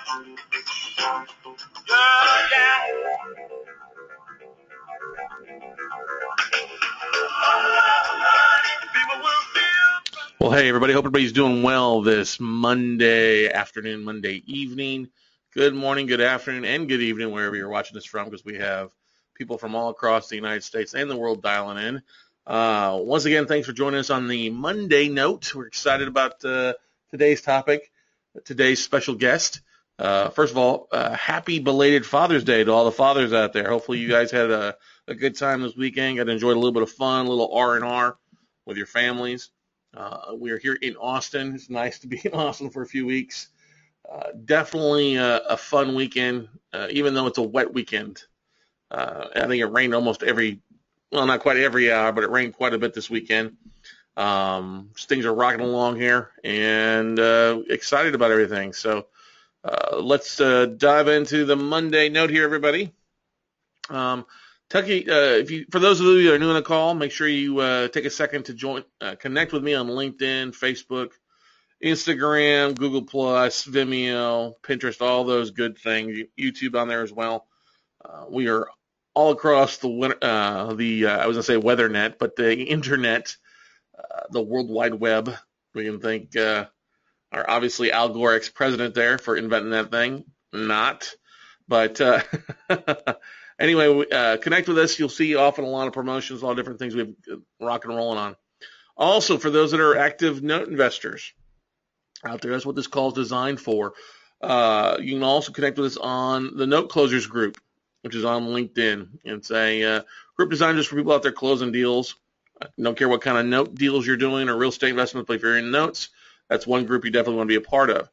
Well, hey, everybody. Hope everybody's doing well this Monday afternoon, Monday evening. Good morning, good afternoon, and good evening, wherever you're watching this from, because we have people from all across the United States and the world dialing in. Once again, thanks for joining us on the Monday Note. We're excited about today's topic, today's special guest. First of all, happy belated Father's Day to all the fathers out there. Hopefully you guys had a good time this weekend, got to enjoy a little bit of fun, a little R&R with your families. We are here in Austin. It's nice to be in Austin for a few weeks. Definitely a fun weekend, even though it's a wet weekend. I think it rained almost not quite every hour, but it rained quite a bit this weekend. Things are rocking along here, and excited about everything. So let's dive into the Monday Note here, everybody. Tucky, for those of you that are new on the call, make sure you take a second to join, connect with me on LinkedIn, Facebook, Instagram, Google+, Vimeo, Pinterest, all those good things. YouTube on there as well. We are all across I was going to say WeatherNet, but the internet, the World Wide Web. We can thank our obviously Al Gore ex-president there for inventing that thing. Not, but anyway, connect with us. You'll see often a lot of promotions, a lot of different things we've rock and rolling on. Also, for those that are active note investors out there, that's what this call is designed for. You can also connect with us on the Note Closers group, which is on LinkedIn. It's a group designed just for people out there closing deals. Don't care what kind of note deals you're doing or real estate investments, but if you're in notes, that's one group you definitely want to be a part of.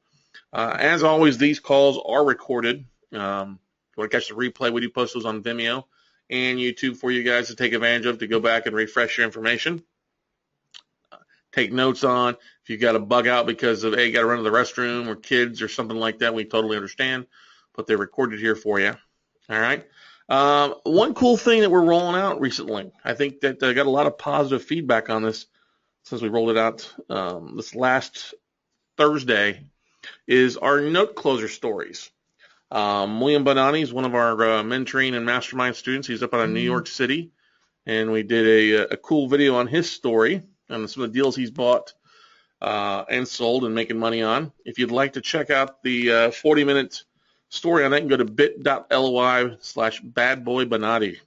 As always, these calls are recorded. If you want to catch the replay, we do post those on Vimeo and YouTube for you guys to take advantage of, to go back and refresh your information. Take notes on. If you got a bug out because of, hey, you got to run to the restroom or kids or something like that, we totally understand. But they're recorded here for you. All right. One cool thing that we're rolling out recently, I think that I got a lot of positive feedback on this since we rolled it out this last Thursday, is our note closer stories. William Bonatti is one of our mentoring and mastermind students. He's up out of New York City, and we did a cool video on his story and some of the deals he's bought and sold and making money on. If you'd like to check out the 40-minute story on that, you can go to bit.ly/badboybonatti.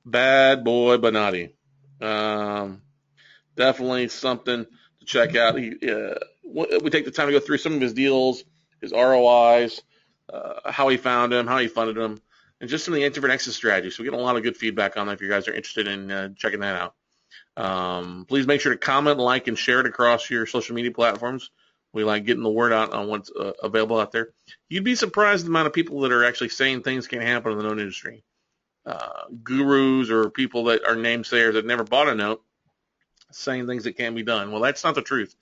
Bad Boy Bonatti. Definitely something to check out. We take the time to go through some of his deals, his ROIs, how he found them, how he funded them, and just some of the different exit strategies. So we get a lot of good feedback on that if you guys are interested in checking that out. Please make sure to comment, like, and share it across your social media platforms. We like getting the word out on what's available out there. You'd be surprised the amount of people that are actually saying things can happen in the note industry. Gurus or people that are namesayers that never bought a note saying things that can be done. Well, that's not the truth.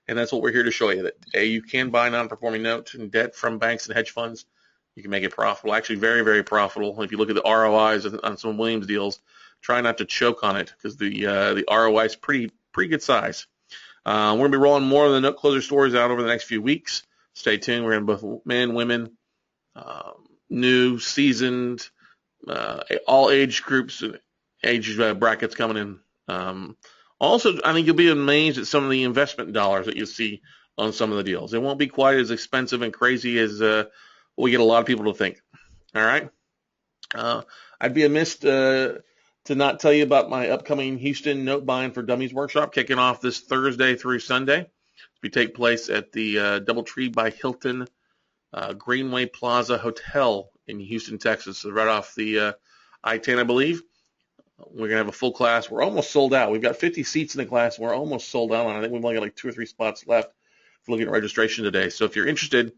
And that's what we're here to show you, that you can buy non-performing notes and debt from banks and hedge funds. You can make it profitable, actually very, very profitable. If you look at the ROIs on some Williams deals, try not to choke on it, because the ROI is pretty good size. We're going to be rolling more of the note closer stories out over the next few weeks. Stay tuned. We're going to both men, women, new, seasoned, all age groups, age brackets coming in. Also, I think you'll be amazed at some of the investment dollars that you see on some of the deals. It won't be quite as expensive and crazy as we get a lot of people to think. All right. I'd be amiss to not tell you about my upcoming Houston Note Buying for Dummies workshop, kicking off this Thursday through Sunday. We take place at the DoubleTree by Hilton Greenway Plaza Hotel in Houston, Texas, so right off the I-10, I believe. We're going to have a full class. We're almost sold out. We've got 50 seats in the class. We're almost sold out on it. I think we've only got like 2 or 3 spots left for looking at registration today. So if you're interested,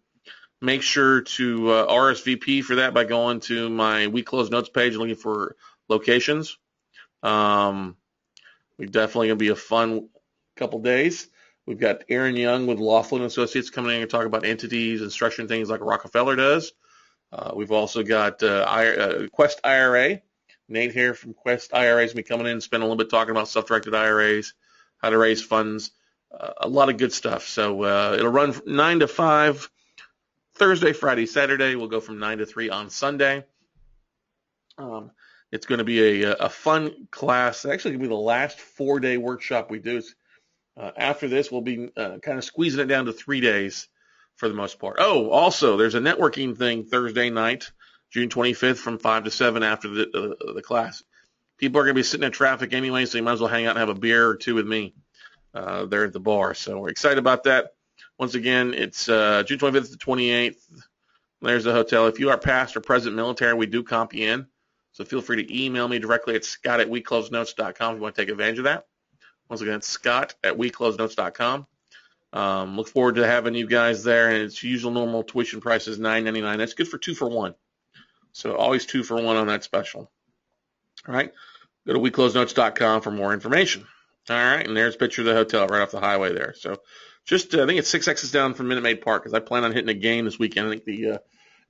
make sure to RSVP for that by going to my We Close Notes page and looking for locations. We're definitely going to be a fun couple days. We've got Aaron Young with Laughlin Associates coming in and talk about entities and structuring things like Rockefeller does. We've also got Quest IRA. Nate here from Quest IRA is going to be coming in and spend a little bit talking about self-directed IRAs, how to raise funds, a lot of good stuff. So it'll run from 9 to 5 Thursday, Friday, Saturday. We'll go from 9 to 3 on Sunday. It's going to be a fun class. Actually, going to be the last 4-day workshop we do. After this, we'll be kind of squeezing it down to 3 days for the most part. Oh, also, there's a networking thing Thursday night, June 25th from 5 to 7 after the class. People are going to be sitting in traffic anyway, so you might as well hang out and have a beer or two with me there at the bar. So we're excited about that. Once again, it's June 25th to 28th. There's the hotel. If you are past or present military, we do comp you in. So feel free to email me directly at scott@weclosenotes.com if you want to take advantage of that. Once again, it's scott@weclosenotes.com. Look forward to having you guys there. And its usual normal tuition price is $9.99. That's good for 2 for 1. So always 2 for 1 on that special. All right. Go to weclosenotes.com for more information. All right. And there's a picture of the hotel right off the highway there. So just, I think it's 6 exits down from Minute Maid Park because I plan on hitting a game this weekend. I think the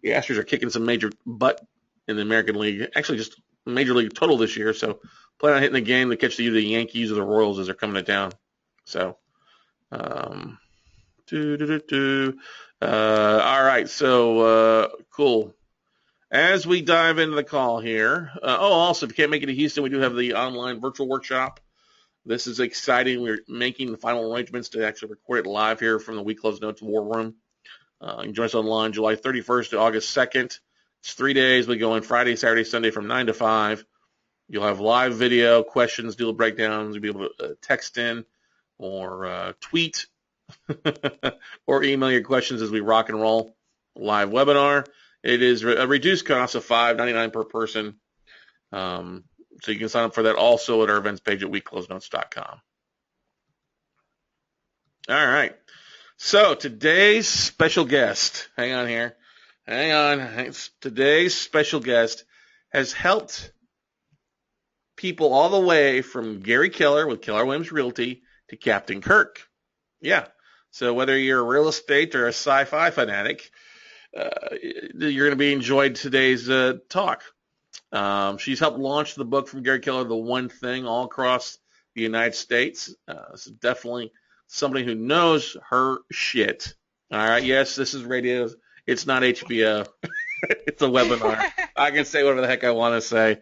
Astros are kicking some major butt in the American League. Actually, just Major League total this year. So plan on hitting a game to catch either the Yankees or the Royals as they're coming to town. So, all right. So, cool. As we dive into the call here, also, if you can't make it to Houston, we do have the online virtual workshop. This is exciting. We're making the final arrangements to actually record it live here from the We Close Notes War Room. You can join us online July 31st to August 2nd. It's 3 days. We go in Friday, Saturday, Sunday from 9 to 5. You'll have live video, questions, deal breakdowns. You'll be able to text in or tweet or email your questions as we rock and roll live webinar. It is a reduced cost of $5.99 per person. So you can sign up for that also at our events page at weclosenotes.com. All right. So today's special guest, hang on here. Hang on. Today's special guest has helped people all the way from Gary Keller with Keller Williams Realty to Captain Kirk. Yeah. So whether you're a real estate or a sci-fi fanatic, you're going to be enjoying today's talk. She's helped launch the book from Gary Keller, The One Thing, all across the United States. So definitely somebody who knows her shit. All right. Yes, this is radio. It's not HBO. It's a webinar. I can say whatever the heck I want to say.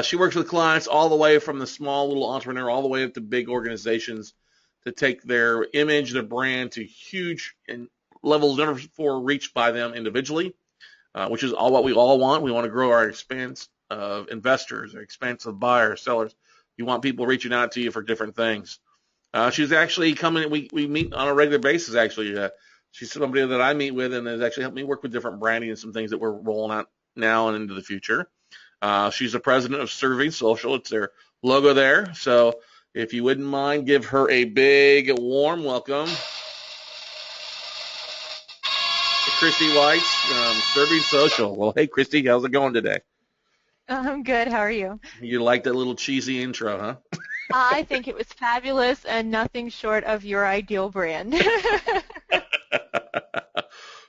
She works with clients all the way from the small little entrepreneur all the way up to big organizations to take their image, their brand to huge levels never before reached by them individually, which is all what we all want. We want to grow our expanse of investors, our expanse of buyers, sellers. You want people reaching out to you for different things. She's actually coming. We meet on a regular basis, actually. She's somebody that I meet with and has actually helped me work with different branding and some things that we're rolling out now and into the future. She's the president of Serving Social. It's their logo there. So if you wouldn't mind, give her a big, warm welcome. Kristie Whites from Serving Social. Well, hey, Kristie, how's it going today? I'm good. How are you? You like that little cheesy intro, huh? I think it was fabulous and nothing short of your ideal brand.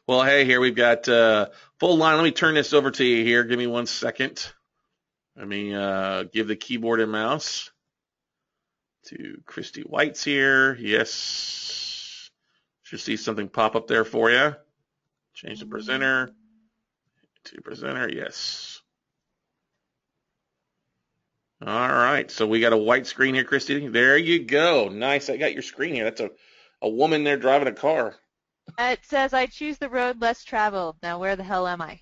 Well, hey, here we've got full line. Let me turn this over to you here. Give me 1 second. Let me give the keyboard and mouse to Kristie Whites here. Yes. Should see something pop up there for you. Change the presenter to presenter. Yes. All right. So we got a white screen here, Kristie. There you go. Nice. I got your screen here. That's a woman there driving a car. It says, I choose the road less traveled. Now, where the hell am I?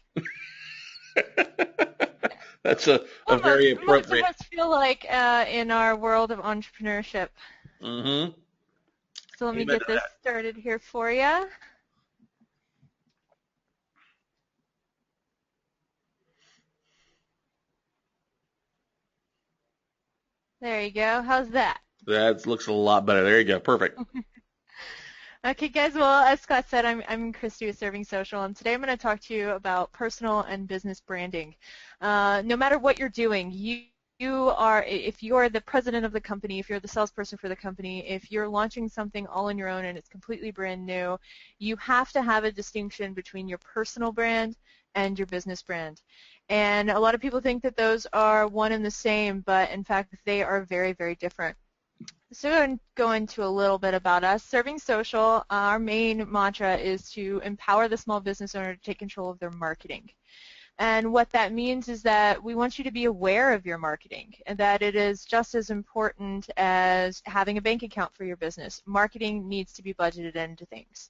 That's a very appropriate. Most of us feel like in our world of entrepreneurship. Mm-hmm. So let me get this started here for you. There you go. How's that? That looks a lot better. There you go. Perfect. Okay, guys. Well, as Scott said, I'm Kristie with Serving Social, and today I'm going to talk to you about personal and business branding. No matter what you're doing, you are, if you're the president of the company, if you're the salesperson for the company, if you're launching something all on your own and it's completely brand new, you have to have a distinction between your personal brand and your business brand. And a lot of people think that those are one and the same, but in fact they are very, very different. So I'm going to go into a little bit about us. Serving Social, our main mantra is to empower the small business owner to take control of their marketing. And what that means is that we want you to be aware of your marketing and that it is just as important as having a bank account for your business. Marketing needs to be budgeted into things.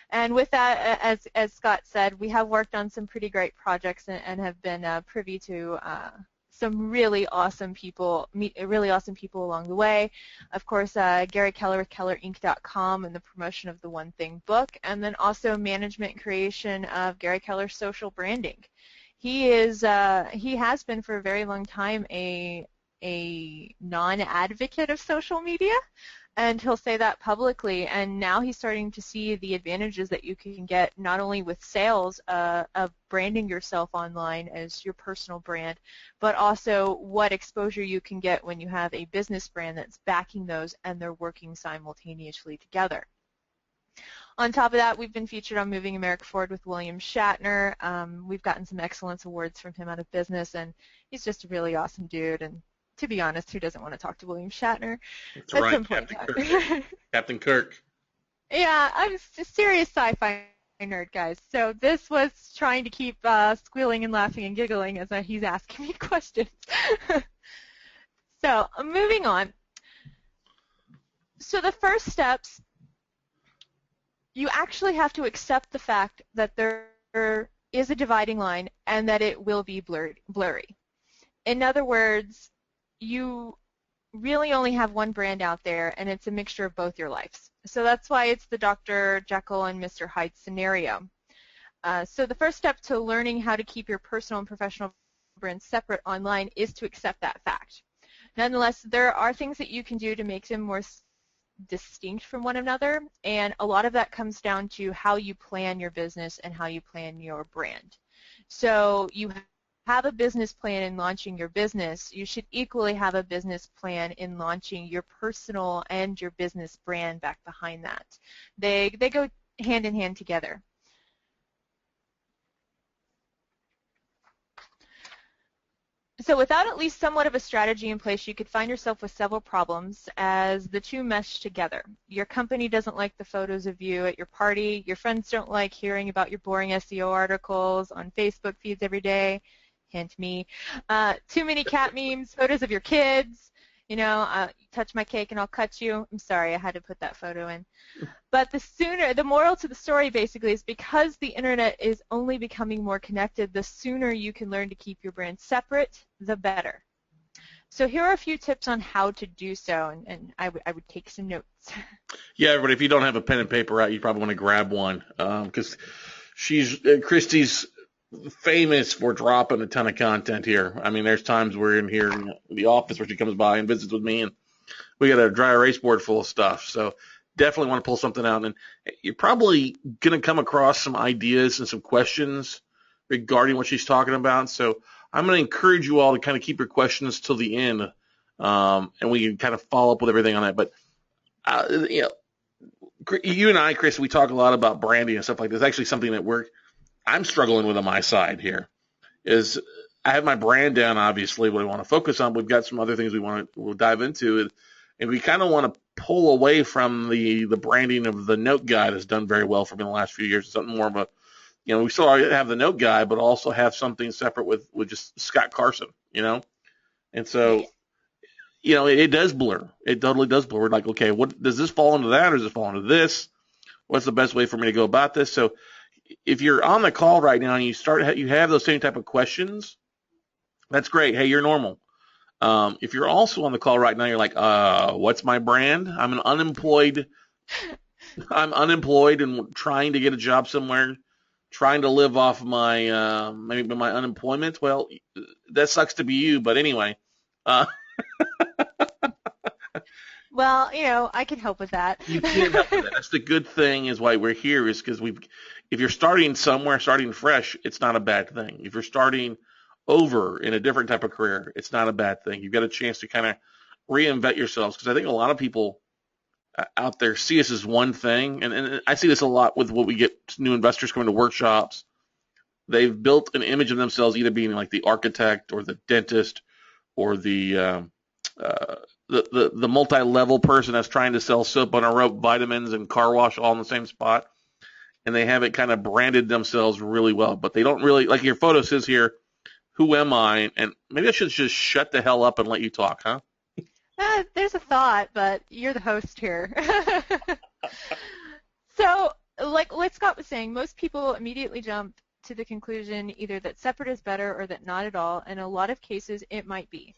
And with that, as Scott said, we have worked on some pretty great projects and have been privy to some really awesome people, along the way. Of course, Gary Keller with KellerInc.com and the promotion of the One Thing book, and then also management and creation of Gary Keller's social branding. He has been for a very long time a non-advocate of social media, and he'll say that publicly, and now he's starting to see the advantages that you can get not only with sales of branding yourself online as your personal brand, but also what exposure you can get when you have a business brand that's backing those and they're working simultaneously together. On top of that, we've been featured on Moving America Forward with William Shatner. We've gotten some excellence awards from him out of business, and he's just a really awesome dude. And to be honest, who doesn't want to talk to William Shatner? That's right, Captain Kirk. Captain Kirk. Yeah, I'm a serious sci-fi nerd, guys. So this was trying to keep squealing and laughing and giggling as he's asking me questions. So moving on. So the first steps, you actually have to accept the fact that there is a dividing line and that it will be blurry. In other words, you really only have one brand out there, and it's a mixture of both your lives. So that's why it's the Dr. Jekyll and Mr. Hyde scenario. So the first step to learning how to keep your personal and professional brands separate online is to accept that fact. Nonetheless, there are things that you can do to make them more distinct from one another, and a lot of that comes down to how you plan your business and how you plan your brand. So you have a business plan in launching your business. You should equally have a business plan in launching your personal and your business brand back behind that. They go hand in hand together. So without at least somewhat of a strategy in place, you could find yourself with several problems as the two mesh together. Your company doesn't like the photos of you at your party. Your friends don't like hearing about your boring SEO articles on Facebook feeds every day. Hint me. Too many cat memes, photos of your kids. You touch my cake and I'll cut you. I'm sorry, I had to put that photo in. But the moral to the story basically is because the internet is only becoming more connected, the sooner you can learn to keep your brand separate, the better. So here are a few tips on how to do so, and I would take some notes. Yeah, everybody, if you don't have a pen and paper out, you probably want to grab one because Kristie's famous for dropping a ton of content here. I mean, there's times we're in here in the office where she comes by and visits with me, and we got a dry erase board full of stuff. So definitely want to pull something out. And you're probably going to come across some ideas and some questions regarding what she's talking about. So I'm going to encourage you all to kind of keep your questions till the end, and we can kind of follow up with everything on that. But, you and I, Chris, we talk a lot about branding and stuff like this. Actually, something that I'm struggling with on my side here is I have my brand down, obviously, what I want to focus on. We've got some other things we'll dive into, and we kind of want to pull away from the branding of the note guy that's done very well for me in the last few years. Something more of a, we still have the note guy, but also have something separate with just Scott Carson, And so, it does blur. It totally does blur. We're like, okay, what does this fall into that, or does it fall into this? What's the best way for me to go about this? So if you're on the call right now and you have those same type of questions, that's great. Hey, you're normal. If you're also on the call right now, you're like, what's my brand? I'm unemployed and trying to get a job somewhere, trying to live off my maybe my unemployment. Well, that sucks to be you, but anyway. Well, I can help with that. You can help with that. That's the good thing is why we're here is because if you're starting somewhere, starting fresh, it's not a bad thing. If you're starting over in a different type of career, it's not a bad thing. You've got a chance to kind of reinvent yourselves because I think a lot of people out there see us as one thing, and I see this a lot with what we get new investors coming to workshops. They've built an image of themselves either being like the architect or the dentist or the the multi-level person that's trying to sell soap on a rope, vitamins, and car wash all in the same spot, and they have it kind of branded themselves really well, but they don't really, like your photo says here, who am I? And maybe I should just shut the hell up and let you talk, huh? There's a thought, but you're the host here. So, like Scott was saying, most people immediately jump to the conclusion either that separate is better or that not at all. In a lot of cases, it might be.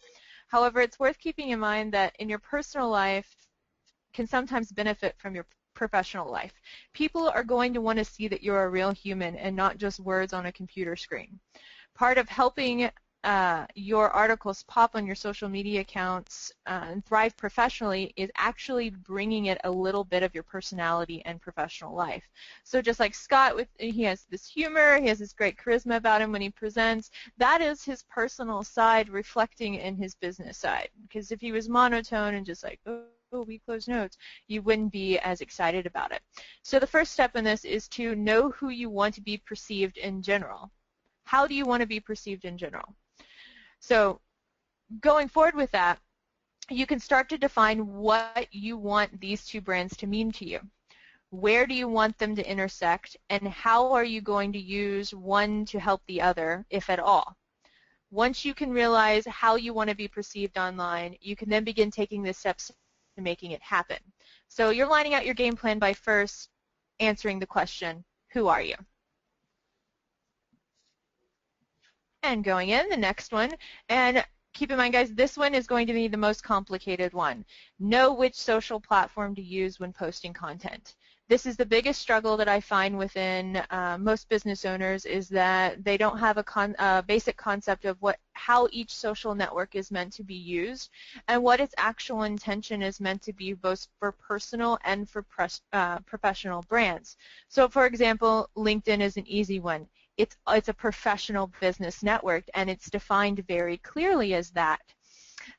However, it's worth keeping in mind that in your personal life can sometimes benefit from your professional life. People are going to want to see that you're a real human and not just words on a computer screen. Part of helping your articles pop on your social media accounts and thrive professionally is actually bringing it a little bit of your personality and professional life. So just like Scott, he has this humor, he has this great charisma about him when he presents. That is his personal side reflecting in his business side. Because if he was monotone and just like, oh, we close notes, you wouldn't be as excited about it. So the first step in this is to know who you want to be perceived in general. How do you want to be perceived in general? So going forward with that, you can start to define what you want these two brands to mean to you. Where do you want them to intersect, and how are you going to use one to help the other, if at all? Once you can realize how you want to be perceived online, you can then begin taking the steps to making it happen. So you're lining out your game plan by first answering the question, who are you? And going in, the next one, and keep in mind, guys, this one is going to be the most complicated one. Know which social platform to use when posting content. This is the biggest struggle that I find within most business owners, is that they don't have a basic concept of how each social network is meant to be used and what its actual intention is meant to be, both for personal and for professional brands. So, for example, LinkedIn is an easy one. It's a professional business network, and it's defined very clearly as that.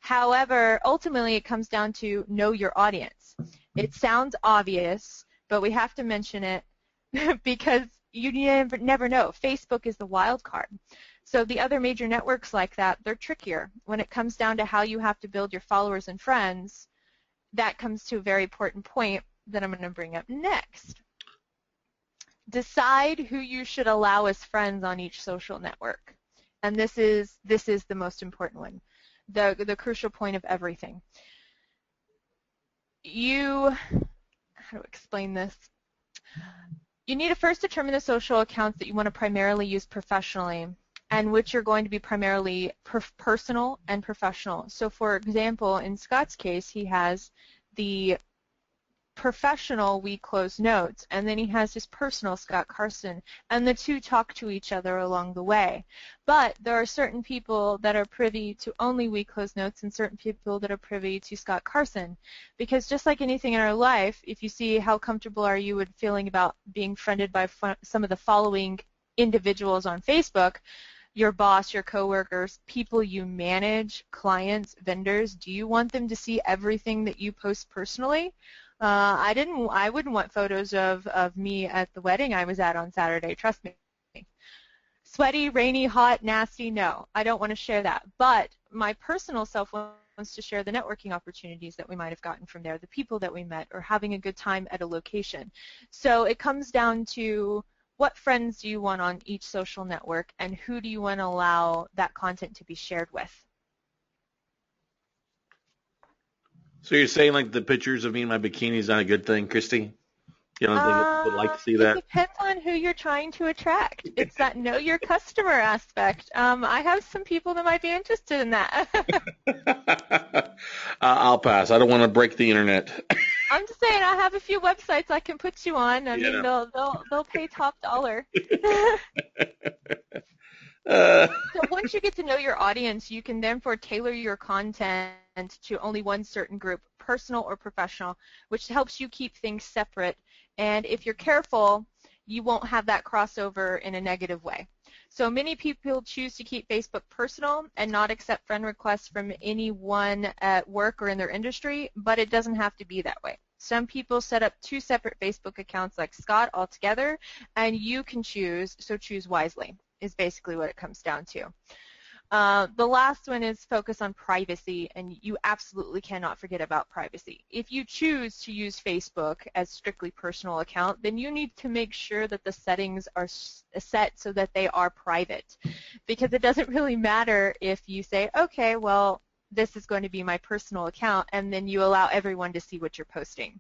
However, ultimately, it comes down to know your audience. It sounds obvious, but we have to mention it because you never know. Facebook is the wild card. So the other major networks like that, they're trickier. When it comes down to how you have to build your followers and friends, that comes to a very important point that I'm going to bring up next. Decide who you should allow as friends on each social network. And this is the most important one, the crucial point of everything. How to explain this? You need to first determine the social accounts that you want to primarily use professionally and which are going to be primarily personal and professional. So for example, in Scott's case, he has the professional We Close Notes, and then he has his personal Scott Carson, and the two talk to each other along the way. But there are certain people that are privy to only We Close Notes and certain people that are privy to Scott Carson, because just like anything in our life, if you see how comfortable are you with feeling about being friended by some of the following individuals on Facebook, your boss, your coworkers, people you manage, clients, vendors, do you want them to see everything that you post personally? I wouldn't want photos of me at the wedding I was at on Saturday, trust me. Sweaty, rainy, hot, nasty, no. I don't want to share that. But my personal self wants to share the networking opportunities that we might have gotten from there, the people that we met, or having a good time at a location. So it comes down to what friends do you want on each social network, and who do you want to allow that content to be shared with? So you're saying like the pictures of me in my bikini is not a good thing, Kristie? You don't think people would like to see that? It depends on who you're trying to attract. It's that know your customer aspect. I have some people that might be interested in that. I'll pass. I don't want to break the internet. I'm just saying, I have a few websites I can put you on. I mean, Yeah. they'll pay top dollar. Uh, So once you get to know your audience, you can therefore tailor your content to only one certain group, personal or professional, which helps you keep things separate. And if you're careful, you won't have that crossover in a negative way. So many people choose to keep Facebook personal and not accept friend requests from anyone at work or in their industry, but it doesn't have to be that way. Some people set up two separate Facebook accounts like Scott altogether, and you can choose, so choose wisely is basically what it comes down to. The last one is focus on privacy, and you absolutely cannot forget about privacy. If you choose to use Facebook as strictly personal account, then you need to make sure that the settings are set so that they are private, because it doesn't really matter if you say, okay, well, this is going to be my personal account, and then you allow everyone to see what you're posting.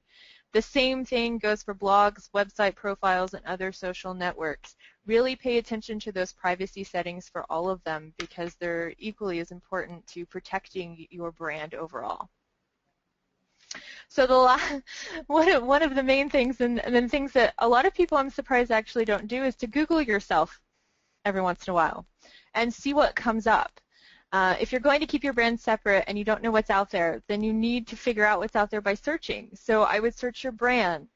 The same thing goes for blogs, website profiles, and other social networks. Really pay attention to those privacy settings for all of them, because they're equally as important to protecting your brand overall. So one of the main things, and then things that a lot of people, I'm surprised, actually don't do, is to Google yourself every once in a while and see what comes up. If you're going to keep your brand separate and you don't know what's out there, then you need to figure out what's out there by searching. So I would search your brand.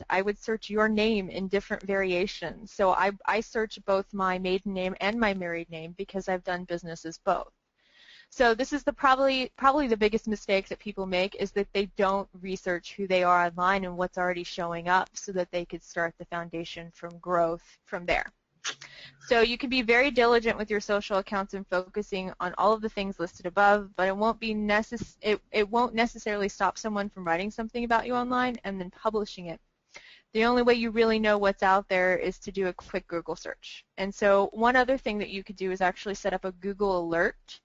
I would search your name in different variations. So I search both my maiden name and my married name because I've done business as both. So this is probably the biggest mistake that people make, is that they don't research who they are online and what's already showing up so that they could start the foundation from growth from there. So you can be very diligent with your social accounts and focusing on all of the things listed above, but it won't necessarily stop someone from writing something about you online and then publishing it. The only way you really know what's out there is to do a quick Google search. And so one other thing that you could do is actually set up a Google alert.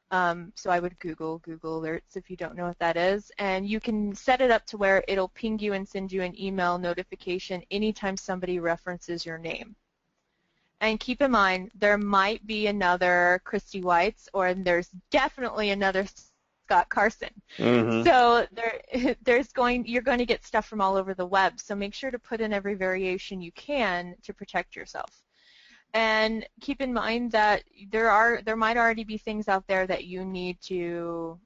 So I would Google Alerts if you don't know what that is, and you can set it up to where it'll ping you and send you an email notification anytime somebody references your name. And keep in mind, there might be another Kristie Whites, or there's definitely another Scott Carson. Mm-hmm. So you're going to get stuff from all over the web. So make sure to put in every variation you can to protect yourself. And keep in mind that there might already be things out there that you need to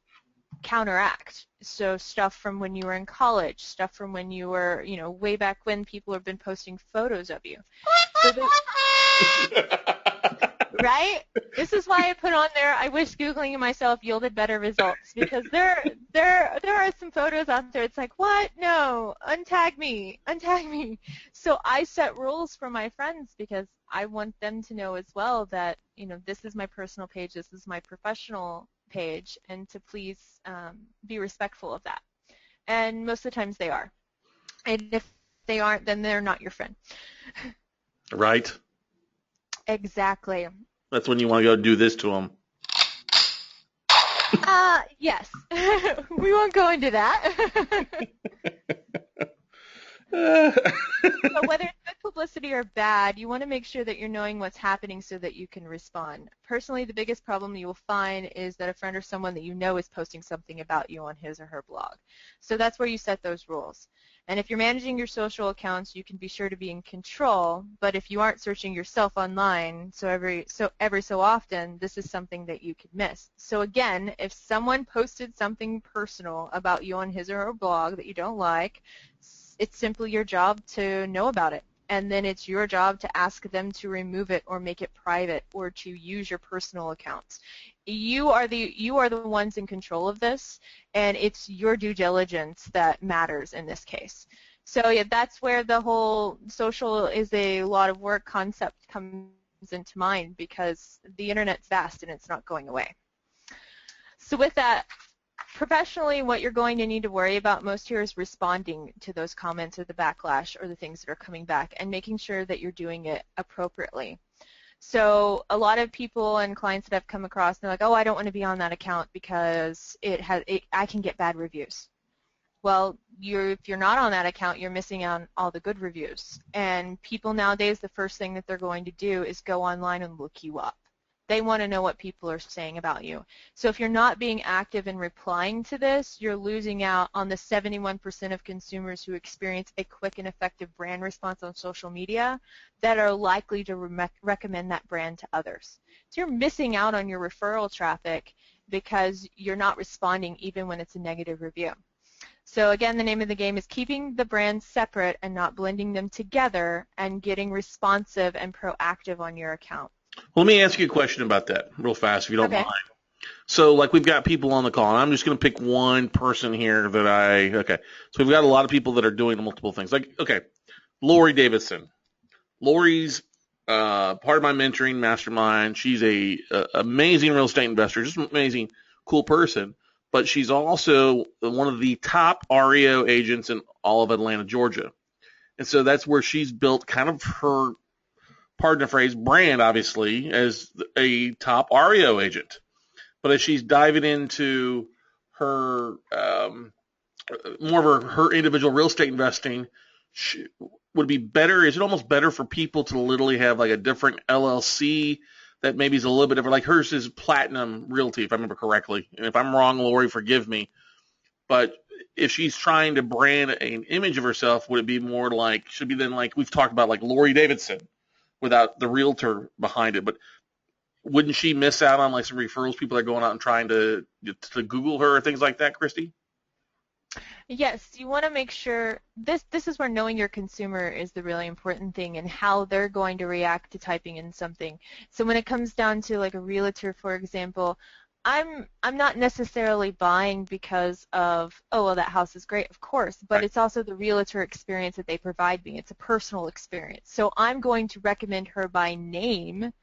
counteract. So stuff from when you were in college, stuff from when you were, way back when, people have been posting photos of you. So right? This is why I put on there, I wish Googling myself yielded better results, because there are some photos out there. It's like, what? No, untag me. So I set rules for my friends because I want them to know as well that, this is my personal page, this is my professional page, and to please be respectful of that. And most of the times they are. And if they aren't, then they're not your friend. Right. Exactly. That's when you want to go do this to them. Yes. We won't go into that. So whether it's good publicity or bad, you want to make sure that you're knowing what's happening so that you can respond. Personally, the biggest problem you will find is that a friend or someone that you know is posting something about you on his or her blog. So that's where you set those rules. And if you're managing your social accounts, you can be sure to be in control. But if you aren't searching yourself online every so often, this is something that you could miss. So again, if someone posted something personal about you on his or her blog that you don't like, it's simply your job to know about it. And then it's your job to ask them to remove it or make it private or to use your personal accounts. You are the ones in control of this, and it's your due diligence that matters in this case. So yeah, that's where the whole social is a lot of work concept comes into mind, because the internet's vast and it's not going away. So with that, professionally, what you're going to need to worry about most here is responding to those comments or the backlash or the things that are coming back, and making sure that you're doing it appropriately. So a lot of people and clients that I've come across, they're like, oh, I don't want to be on that account because I can get bad reviews. Well, if you're not on that account, you're missing out on all the good reviews. And people nowadays, the first thing that they're going to do is go online and look you up. They want to know what people are saying about you. So if you're not being active in replying to this, you're losing out on the 71% of consumers who experience a quick and effective brand response on social media that are likely to recommend that brand to others. So you're missing out on your referral traffic because you're not responding even when it's a negative review. So again, the name of the game is keeping the brands separate and not blending them together, and getting responsive and proactive on your account. Well, let me ask you a question about that real fast, if you don't Okay. mind. So, like, we've got people on the call, and I'm just going to pick one person here okay. So we've got a lot of people that are doing multiple things. Like, okay, Lori Davidson. Lori's part of my mentoring mastermind. She's a amazing real estate investor, just an amazing, cool person. But she's also one of the top REO agents in all of Atlanta, Georgia. And so that's where she's built kind of her, pardon the phrase, brand, obviously, as a top REO agent. But as she's diving into her more of her individual real estate investing, would it be better? Is it almost better for people to literally have like a different LLC that maybe is a little bit different? Like hers is Platinum Realty, if I remember correctly. And if I'm wrong, Lori, forgive me. But if she's trying to brand an image of herself, would it be more like, should be then like we've talked about, like Lori Davidson without the realtor behind it? But wouldn't she miss out on like some referrals? People are going out and trying to Google her or things like that, Kristie? Yes, you want to make sure this is where knowing your consumer is the really important thing and how they're going to react to typing in something. So when it comes down to like a realtor, for example, I'm not necessarily buying because of, oh, well, that house is great, of course, but Right. it's also the realtor experience that they provide me. It's a personal experience. So I'm going to recommend her by name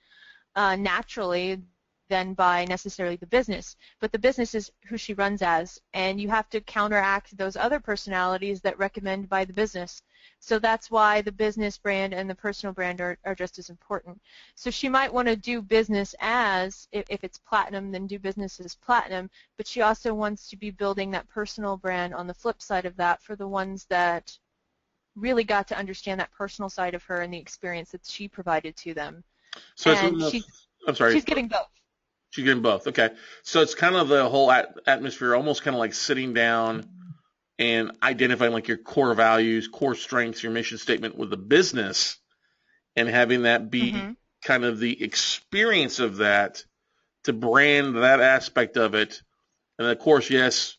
naturally than by necessarily the business. But the business is who she runs as, and you have to counteract those other personalities that recommend by the business. So that's why the business brand and the personal brand are just as important. So she might want to do business as, if it's platinum, then do business as platinum, but she also wants to be building that personal brand on the flip side of that for the ones that really got to understand that personal side of her and the experience that she provided to them. So it's And almost, I'm sorry, she's getting both. she's getting both. Okay. So it's kind of the whole atmosphere, almost kind of like sitting down and identifying like your core values, core strengths, your mission statement with the business, and having that be Mm-hmm. kind of the experience of that to brand that aspect of it. And of course, yes,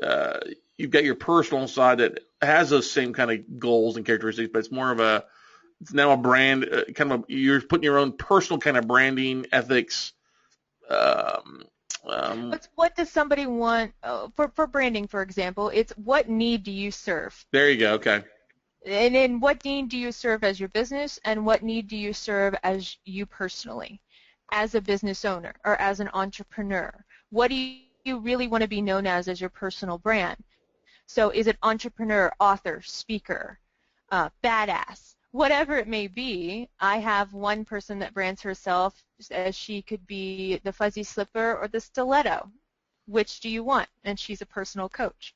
uh, you've got your personal side that has those same kind of goals and characteristics, but it's more of a, it's now a brand, kind of you're putting your own personal kind of branding ethics. Um, um, What does somebody want for branding, for example? It's what need do you serve? there you go. Okay. And then what need do you serve as your business, and what need do you serve as you personally, as a business owner or as an entrepreneur? What do you really want to be known as your personal brand? So is it entrepreneur, author, speaker, badass? Whatever it may be, I have one person that brands herself as she could be the fuzzy slipper or the stiletto. Which do you want? And she's a personal coach.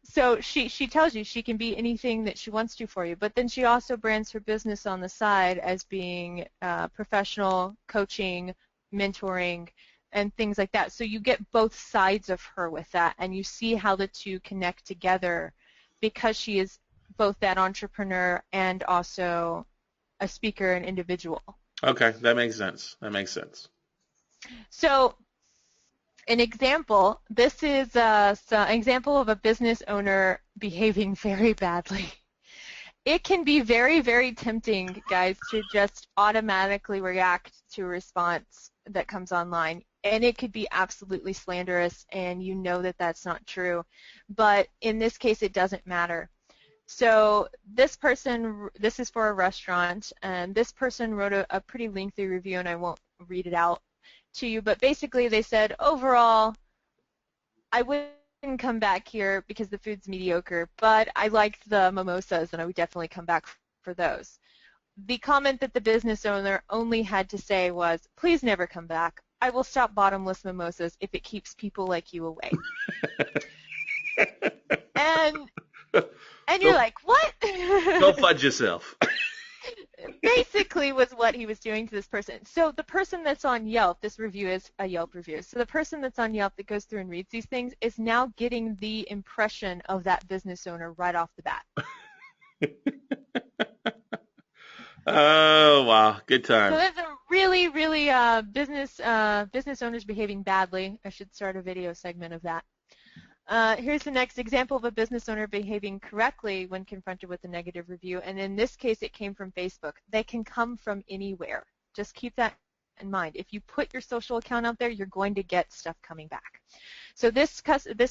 So she tells you she can be anything that she wants to for you, but then she also brands her business on the side as being professional coaching, mentoring, and things like that. So you get both sides of her with that, and you see how the two connect together because she is both that entrepreneur and also a speaker and individual. Okay. That makes sense. That makes sense. So an example, this is an example of a business owner behaving very badly. It can be very, very tempting, guys, to just automatically react to a response that comes online. And it could be absolutely slanderous, and you know that that's not true. But in this case, it doesn't matter. So this person, this is for a restaurant, and this person wrote a pretty lengthy review, and I won't read it out to you, but basically they said, overall, I wouldn't come back here because the food's mediocre, but I liked the mimosas, and I would definitely come back for those. The comment that the business owner only had to say was, please never come back. I will stop bottomless mimosas if it keeps people like you away. And you're Go, like, what? go fudge yourself. Basically was what he was doing to this person. So the person that's on Yelp, this review is a Yelp review, so the person that's on Yelp that goes through and reads these things is now getting the impression of that business owner right off the bat. Oh, wow. Good So times. that's a really, really business owners behaving badly. I should start a video segment of that. Here's the next example of a business owner behaving correctly when confronted with a negative review, and in this case it came from Facebook. They can come from anywhere. Just keep that in mind. If you put your social account out there, you're going to get stuff coming back. So this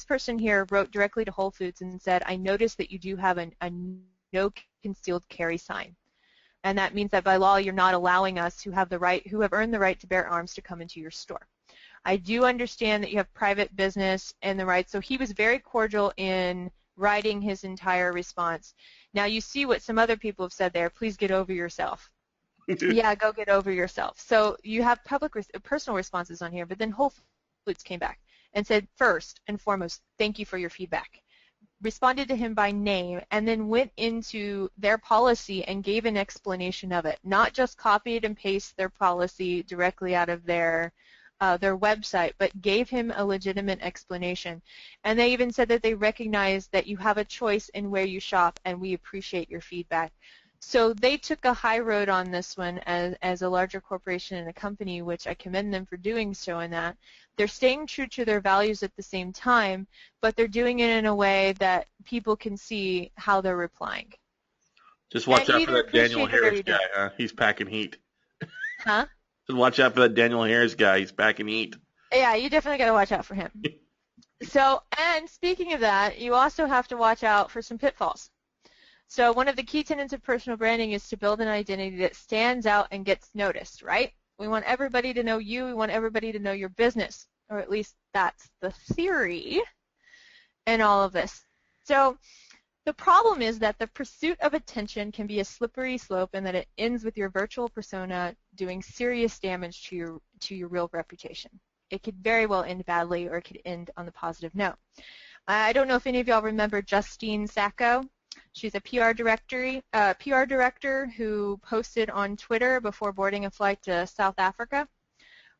person here wrote directly to Whole Foods and said, I noticed that you do have a no concealed carry sign. And that means that by law you're not allowing us who have earned the right to bear arms to come into your store. I do understand that you have private business and the right, so he was very cordial in writing his entire response. Now you see what some other people have said there, please get over yourself. Yeah, go get over yourself. So you have personal responses on here, but then Whole Foods came back and said, first and foremost, thank you for your feedback. Responded to him by name, and then went into their policy and gave an explanation of it. Not just copied and pasted their policy directly out of their website, but gave him a legitimate explanation. And they even said that they recognize that you have a choice in where you shop, and we appreciate your feedback. So they took a high road on this one as a larger corporation and a company, which I commend them for doing so in that. They're staying true to their values at the same time, but they're doing it in a way that people can see how they're replying. Just watch out for that Daniel Harris guy, huh? He's packing heat. Huh? Just watch out for that Daniel Harris guy. He's packing heat. Yeah, you definitely got to watch out for him. So, and speaking of that, you also have to watch out for some pitfalls. So one of the key tenets of personal branding is to build an identity that stands out and gets noticed, right? We want everybody to know you. We want everybody to know your business, or at least that's the theory in all of this. So the problem is that the pursuit of attention can be a slippery slope, and that it ends with your virtual persona doing serious damage to your real reputation. It could very well end badly, or it could end on the positive note. I don't know if any of y'all remember Justine Sacco. She's a PR director who posted on Twitter before boarding a flight to South Africa.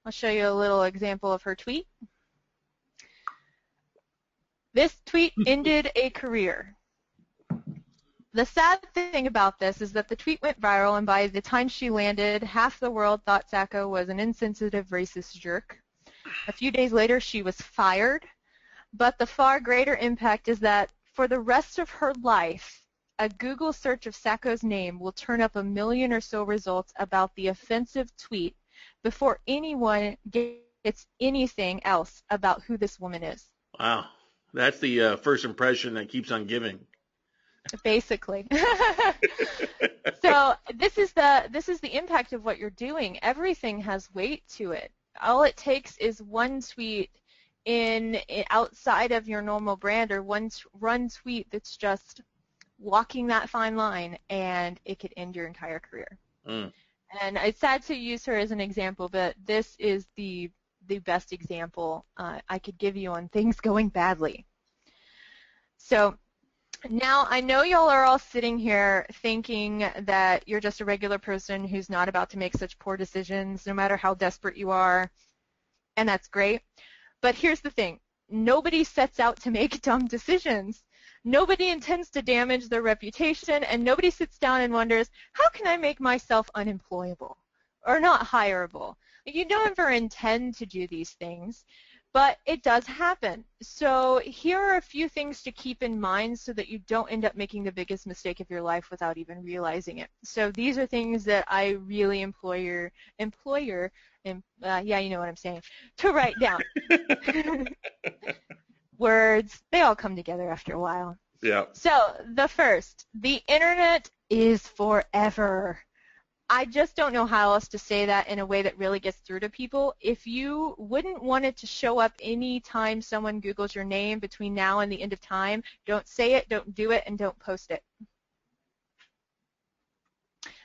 I'll show you a little example of her tweet. This tweet ended a career. The sad thing about this is that the tweet went viral, and by the time she landed, half the world thought Sacco was an insensitive, racist jerk. A few days later, she was fired. But the far greater impact is that for the rest of her life, a Google search of Sacco's name will turn up 1 million or so results about the offensive tweet before anyone gets anything else about who this woman is. Wow. That's the first impression that keeps on giving. Basically. So this is the impact of what you're doing. Everything has weight to it. All it takes is one tweet outside of your normal brand, or one tweet that's just walking that fine line, and it could end your entire career. And it's sad to use her as an example, but this is the best example I could give you on things going badly. So now I know y'all are all sitting here thinking that you're just a regular person who's not about to make such poor decisions no matter how desperate you are, and that's great. But here's the thing. Nobody sets out to make dumb decisions. Nobody intends to damage their reputation, and nobody sits down and wonders, how can I make myself unemployable or not hireable? You don't ever intend to do these things, but it does happen. So here are a few things to keep in mind so that you don't end up making the biggest mistake of your life without even realizing it. So these are things that I really implore you know what I'm saying, to write down. Words, they all come together after a while. Yeah. So the first, the internet is forever. I just don't know how else to say that in a way that really gets through to people. If you wouldn't want it to show up any time someone Googles your name between now and the end of time, don't say it, don't do it, and don't post it.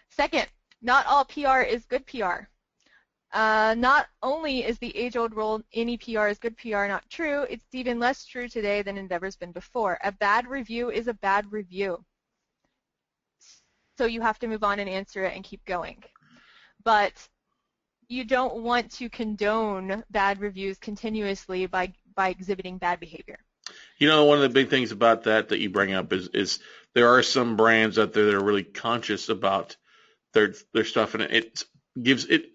Second, not all PR is good PR. Not only is the age-old rule any PR is good PR not true, it's even less true today than it ever been before. A bad review is a bad review. So you have to move on and answer it and keep going. But you don't want to condone bad reviews continuously by exhibiting bad behavior. You know, one of the big things about that you bring up is there are some brands out there that are really conscious about their stuff, and it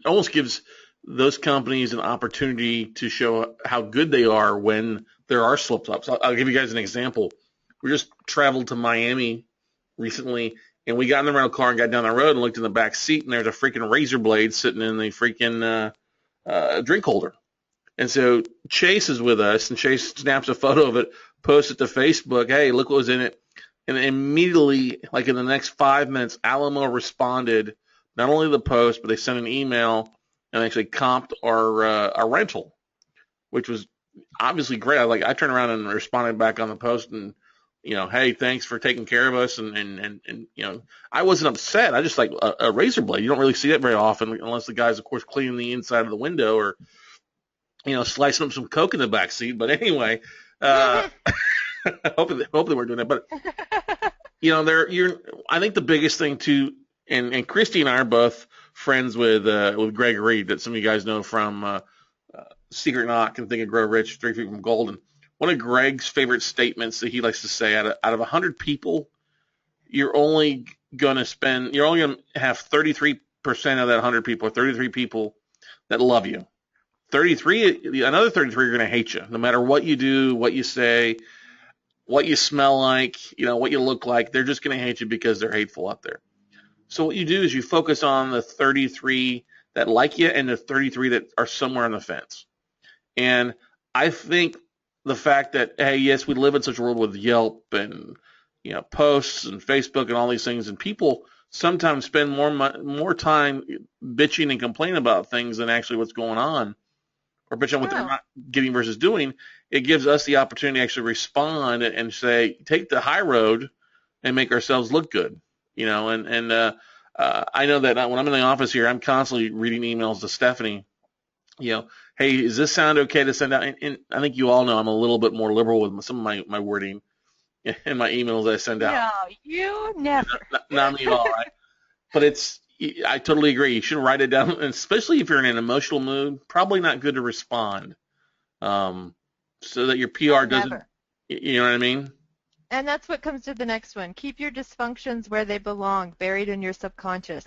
almost gives those companies an opportunity to show how good they are when there are slip-ups. I'll give you guys an example. We just traveled to Miami recently, and we got in the rental car and got down the road and looked in the back seat, and there's a freaking razor blade sitting in the freaking drink holder. And so Chase is with us, and Chase snaps a photo of it, posts it to Facebook, hey, look what was in it. And immediately, like in the next 5 minutes, Alamo responded not only the post, but they sent an email and actually comped our rental, which was obviously great. I turned around and responded back on the post and, hey, thanks for taking care of us. And I wasn't upset. I just like a razor blade. You don't really see it very often unless the guy's, of course, cleaning the inside of the window or, slicing up some Coke in the back seat. But anyway, hopefully we're doing that. But, I think the biggest thing too, and Kristie and I are both friends with Greg Reed, that some of you guys know from Secret Knock and Think and Grow Rich, 3 Feet from Gold. And one of Greg's favorite statements that he likes to say, out of 100 people, you're only going to have 33% of that 100 people, 33 people that love you. Another 33 are going to hate you, no matter what you do, what you say, what you smell like, what you look like. They're just going to hate you because they're hateful out there. So what you do is you focus on the 33 that like you and the 33 that are somewhere on the fence. And I think the fact that, hey, yes, we live in such a world with Yelp and, posts and Facebook and all these things, and people sometimes spend more time bitching and complaining about things than actually what's going on, or bitching on what they're not getting versus doing. It gives us the opportunity to actually respond and say, take the high road and make ourselves look good, I know that when I'm in the office here, I'm constantly reading emails to Stephanie, hey, does this sound okay to send out? And I think you all know I'm a little bit more liberal with some of my wording in my emails that I send out. No, you never. Not me at all, right? But I totally agree. You should write it down, and especially if you're in an emotional mood, probably not good to respond, so that your PR doesn't, you know what I mean? And that's what comes to the next one. Keep your dysfunctions where they belong, buried in your subconscious.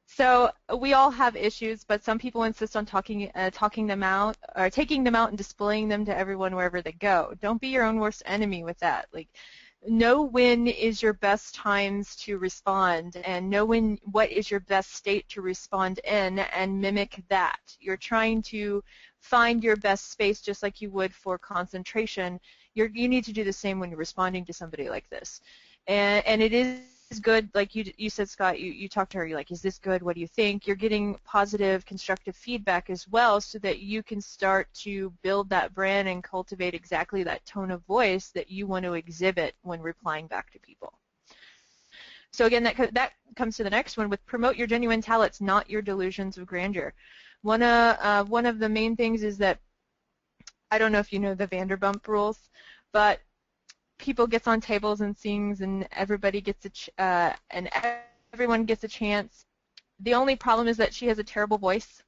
So we all have issues, but some people insist on talking them out, or taking them out and displaying them to everyone wherever they go. Don't be your own worst enemy with that. Know when is your best times to respond, and know what is your best state to respond in, and mimic that. You're trying to find your best space just like you would for concentration. You need to do the same when you're responding to somebody like this. And it is good, like you said, Scott, you talked to her, you're like, is this good? What do you think? You're getting positive, constructive feedback as well, so that you can start to build that brand and cultivate exactly that tone of voice that you want to exhibit when replying back to people. So again, that comes to the next one with promote your genuine talents, not your delusions of grandeur. One of the main things is that, I don't know if you know the Vanderpump Rules, but people gets on tables and sings, and everybody gets everyone gets a chance. The only problem is that she has a terrible voice,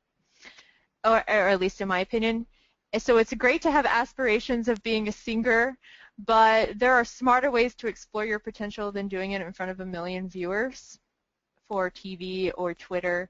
or at least in my opinion. So it's great to have aspirations of being a singer, but there are smarter ways to explore your potential than doing it in front of 1 million viewers for TV or Twitter.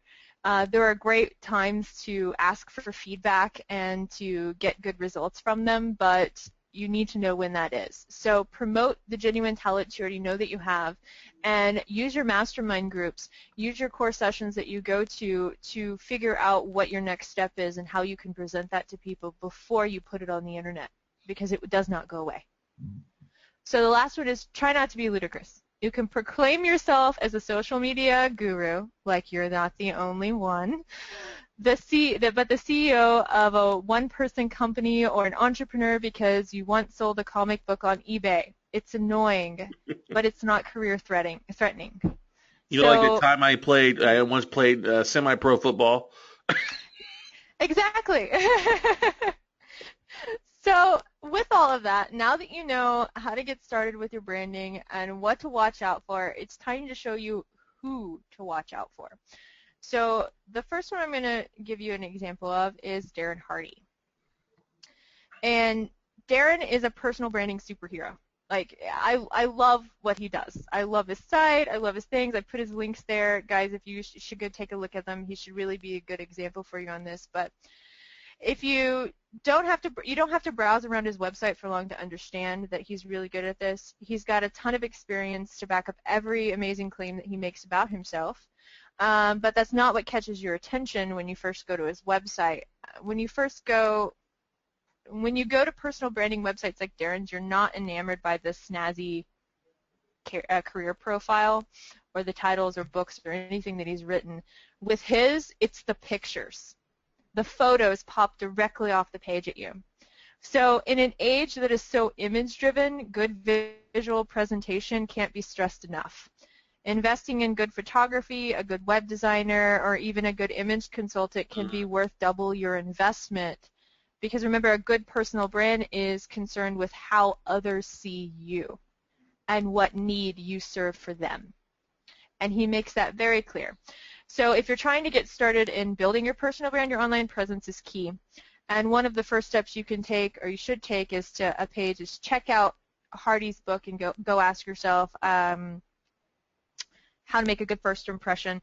There are great times to ask for feedback and to get good results from them, but you need to know when that is. So promote the genuine talent you already know that you have, and use your mastermind groups, use your core sessions that you go to figure out what your next step is and how you can present that to people before you put it on the internet, because it does not go away. So the last one is try not to be ludicrous. You can proclaim yourself as a social media guru, like you're not the only one, but the CEO of a one-person company or an entrepreneur because you once sold a comic book on eBay. It's annoying, but it's not career-threatening. Like the time I once played semi-pro football. Exactly. So with all of that, now that you know how to get started with your branding and what to watch out for, it's time to show you who to watch out for. So the first one I'm going to give you an example of is Darren Hardy. And Darren is a personal branding superhero. Like, I love what he does. I love his site. I love his things. I put his links there. Guys, if you should go take a look at them, he should really be a good example for you on this. But if you don't have to browse around his website for long to understand that he's really good at this. He's got a ton of experience to back up every amazing claim that he makes about himself. But that's not what catches your attention when you first go to his website. When you go to personal branding websites like Darren's, you're not enamored by the snazzy career profile or the titles or books or anything that he's written. With his, it's the pictures. The photos pop directly off the page at you. So in an age that is so image-driven, good visual presentation can't be stressed enough. Investing in good photography, a good web designer, or even a good image consultant can be worth double your investment, because remember, a good personal brand is concerned with how others see you and what need you serve for them. And he makes that very clear. So if you're trying to get started in building your personal brand, your online presence is key. And one of the first steps you can take, or you should take, is check out Hardy's book and go ask yourself how to make a good first impression.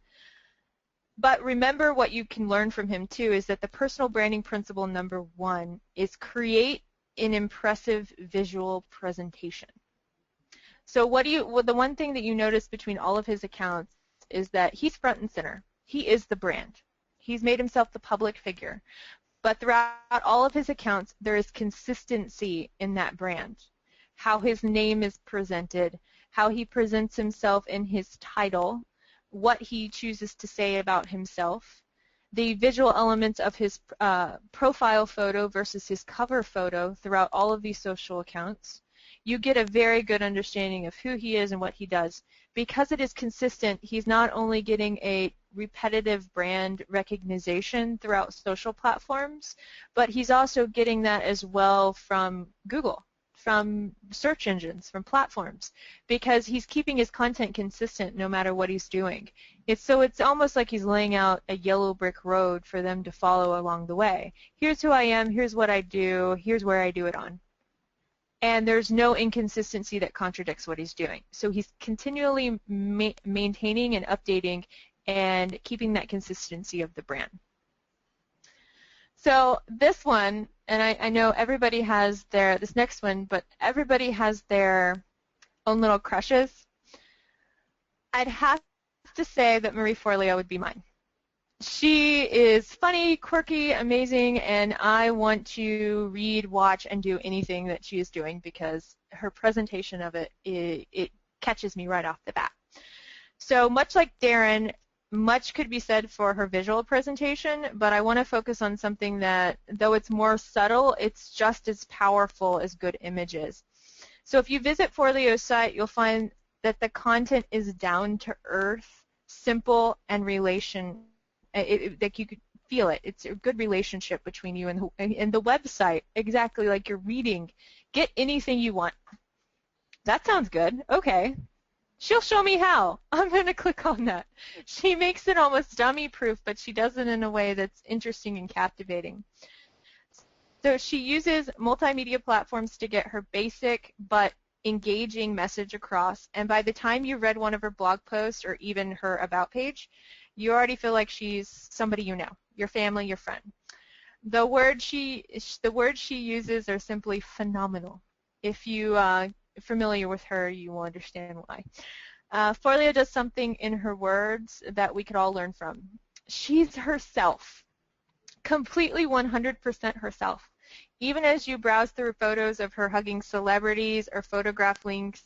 But remember, what you can learn from him too is that the personal branding principle number 1 is create an impressive visual presentation. So the one thing that you notice between all of his accounts is that he's front and center. He is the brand. He's made himself the public figure. But throughout all of his accounts, there is consistency in that brand. How his name is presented, how he presents himself in his title, what he chooses to say about himself, the visual elements of his profile photo versus his cover photo throughout all of these social accounts. You get a very good understanding of who he is and what he does. Because it is consistent, he's not only getting a repetitive brand recognition throughout social platforms, but he's also getting that as well from Google, from search engines, from platforms, because he's keeping his content consistent no matter what he's doing. It's almost like he's laying out a yellow brick road for them to follow along the way. Here's who I am, here's what I do, here's where I do it on. And there's no inconsistency that contradicts what he's doing. So he's continually maintaining and updating and keeping that consistency of the brand. So this one, and I know everybody has this next one, but everybody has their own little crushes. I'd have to say that Marie Forleo would be mine. She is funny, quirky, amazing, and I want to read, watch, and do anything that she is doing because her presentation of it catches me right off the bat. So much like Darren, much could be said for her visual presentation, but I want to focus on something that, though it's more subtle, it's just as powerful as good images. So if you visit Forleo's site, you'll find that the content is down to earth, simple, and like you could feel it. It's a good relationship between you and the website, exactly like you're reading. Get anything you want. That sounds good. Okay. She'll show me how. I'm going to click on that. She makes it almost dummy-proof, but she does it in a way that's interesting and captivating. So she uses multimedia platforms to get her basic but engaging message across, and by the time you read one of her blog posts or even her About page, you already feel like she's somebody you know, your family, your friend. The words she uses are simply phenomenal. If you familiar with her, you will understand why. Forleo does something in her words that we could all learn from. She's herself, completely 100% herself. Even as you browse through photos of her hugging celebrities or photograph links,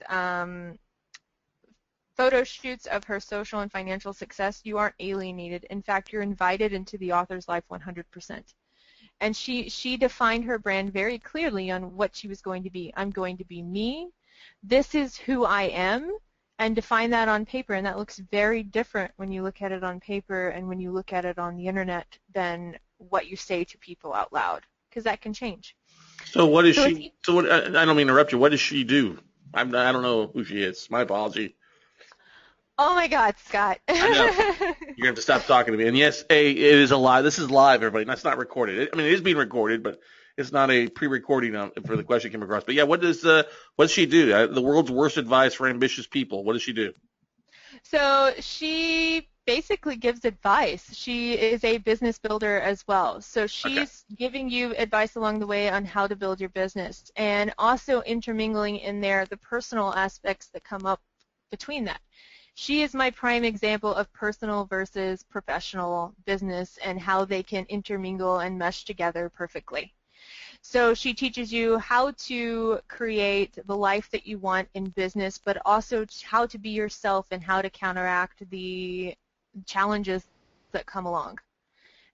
photo shoots of her social and financial success, you aren't alienated. In fact, you're invited into the author's life 100%. And she defined her brand very clearly on what she was going to be. I'm going to be me. This is who I am, and define that on paper. And that looks very different when you look at it on paper and when you look at it on the internet than what you say to people out loud, because that can change. So what is she? So what? I don't mean to interrupt you. What does she do? I don't know who she is. My apology. Oh my God, Scott. I know. You're gonna have to stop talking to me. And yes, it is a live. This is live, everybody. That's not recorded. I mean, it is being recorded, but it's not a pre-recording for the question came across. But yeah, what does she do? The world's worst advice for ambitious people. What does she do? So she basically gives advice. She is a business builder as well. So she's giving you advice along the way on how to build your business, and also intermingling in there the personal aspects that come up between that. She is my prime example of personal versus professional business and how they can intermingle and mesh together perfectly. So she teaches you how to create the life that you want in business, but also how to be yourself and how to counteract the challenges that come along.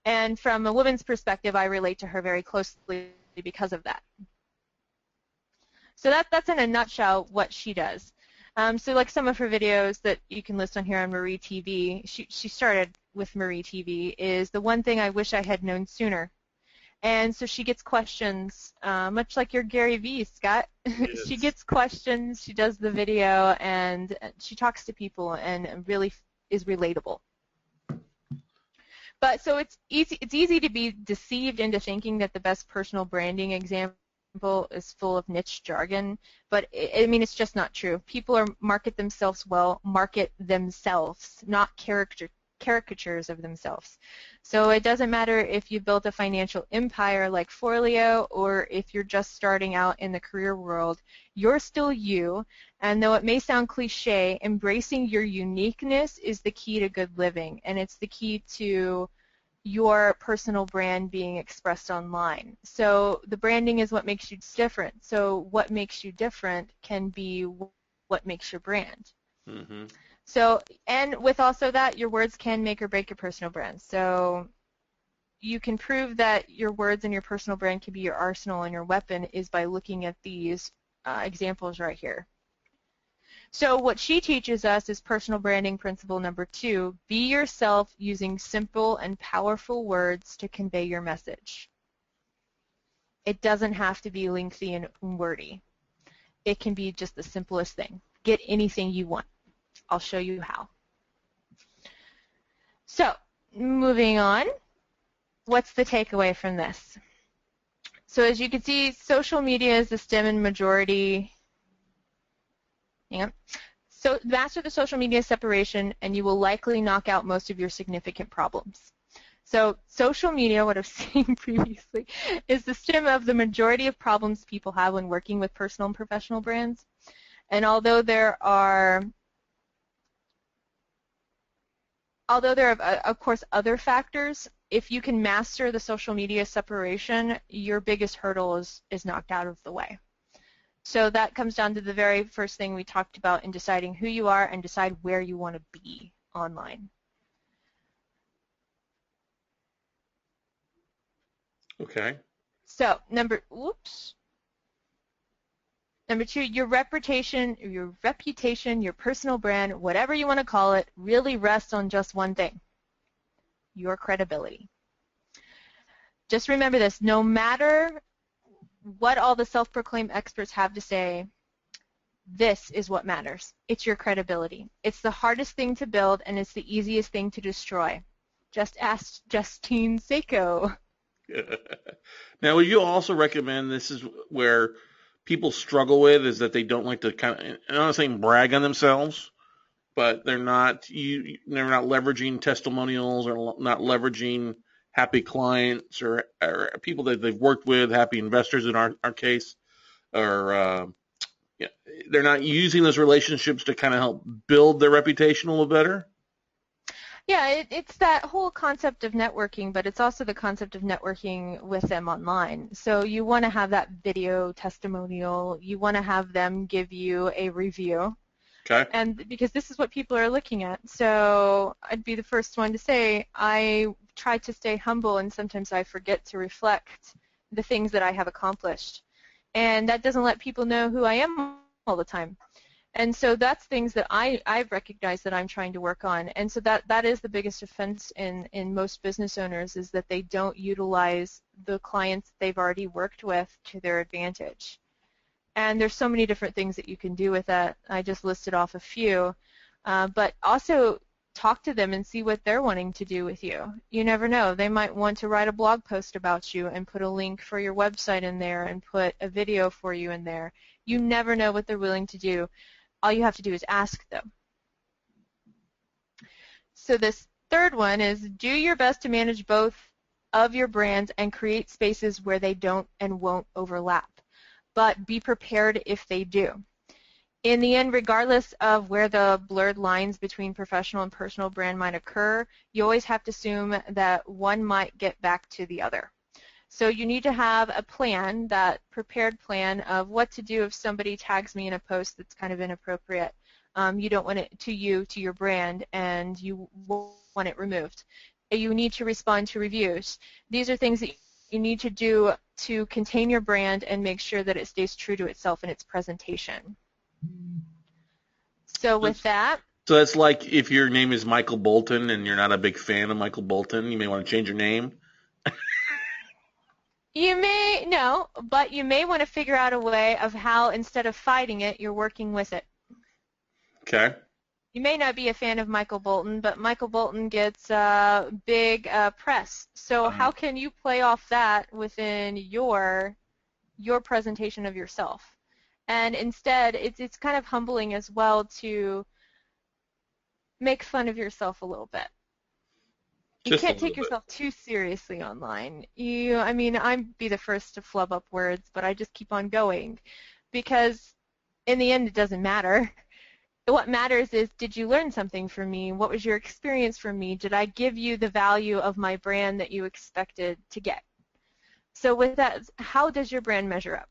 And from a woman's perspective, I relate to her very closely because of that. So that's in a nutshell what she does. So like some of her videos that you can list on here on Marie TV, she started with Marie TV, is the one thing I wish I had known sooner. And so she gets questions, much like your Gary Vee, Scott. Yes. She gets questions, she does the video, and she talks to people and really is relatable. But so it's easy to be deceived into thinking that the best personal branding example is full of niche jargon, but I mean it's just not true. People market themselves well, market themselves, not caricatures of themselves. So it doesn't matter if you built a financial empire like Forleo or if you're just starting out in the career world, you're still you, and though it may sound cliche, embracing your uniqueness is the key to good living, and it's the key to your personal brand being expressed online. So the branding is what makes you different. So what makes you different can be what makes your brand. Mm-hmm. So, and with also that, your words can make or break your personal brand. So you can prove that your words and your personal brand can be your arsenal and your weapon is by looking at these examples right here. So what she teaches us is personal branding principle number 2, be yourself using simple and powerful words to convey your message. It doesn't have to be lengthy and wordy. It can be just the simplest thing. Get anything you want. I'll show you how. So, moving on, what's the takeaway from this? So as you can see, social media is the STEM and majority. Hang on. So master the social media separation and you will likely knock out most of your significant problems. So social media, what I've seen previously, is the stem of the majority of problems people have when working with personal and professional brands. And although there are of course other factors, if you can master the social media separation, your biggest hurdle is knocked out of the way. So that comes down to the very first thing we talked about in deciding who you are and decide where you want to be online. Okay. So number 2, your reputation, your personal brand, whatever you want to call it, really rests on just one thing, your credibility. Just remember this, no matter what all the self-proclaimed experts have to say, this is what matters. It's your credibility. It's the hardest thing to build and it's the easiest thing to destroy. Just ask Justine Seiko. Now, would you also recommend, this is where people struggle with, is that they don't like to kind of, I'm not saying brag on themselves, but they're not leveraging testimonials or not leveraging happy clients or people that they've worked with, happy investors in our case, or they're not using those relationships to kind of help build their reputation a little better? Yeah, it's that whole concept of networking, but it's also the concept of networking with them online. So you want to have that video testimonial. You want to have them give you a review. Okay. And because this is what people are looking at. So I'd be the first one to say I try to stay humble and sometimes I forget to reflect the things that I have accomplished. And that doesn't let people know who I am all the time. And so that's things that I've recognized that I'm trying to work on. And so that is the biggest offense in most business owners, is that they don't utilize the clients they've already worked with to their advantage. And there's so many different things that you can do with that. I just listed off a few. But also talk to them and see what they're wanting to do with you. You never know. They might want to write a blog post about you and put a link for your website in there and put a video for you in there. You never know what they're willing to do. All you have to do is ask them. So this third one is do your best to manage both of your brands and create spaces where they don't and won't overlap. But be prepared if they do. In the end, regardless of where the blurred lines between professional and personal brand might occur, you always have to assume that one might get back to the other. So you need to have a plan, that prepared plan of what to do if somebody tags me in a post that's kind of inappropriate. You don't want it to your brand, and you want it removed. You need to respond to reviews. These are things that you need to do to contain your brand and make sure that it stays true to itself in its presentation. So with that, So that's like if your name is Michael Bolton and you're not a big fan of Michael Bolton, you may want to change your name. you may no, but you may want to figure out a way of how, instead of fighting it, you're working with it. Okay. You may not be a fan of Michael Bolton, but Michael Bolton gets big press. So how can you play off that within your presentation of yourself? And instead, it's kind of humbling as well to make fun of yourself a little bit. You can't take yourself too seriously online. I mean, I'd be the first to flub up words, but I just keep on going because in the end, it doesn't matter. What matters is, did you learn something from me? What was your experience from me? Did I give you the value of my brand that you expected to get? So with that, how does your brand measure up?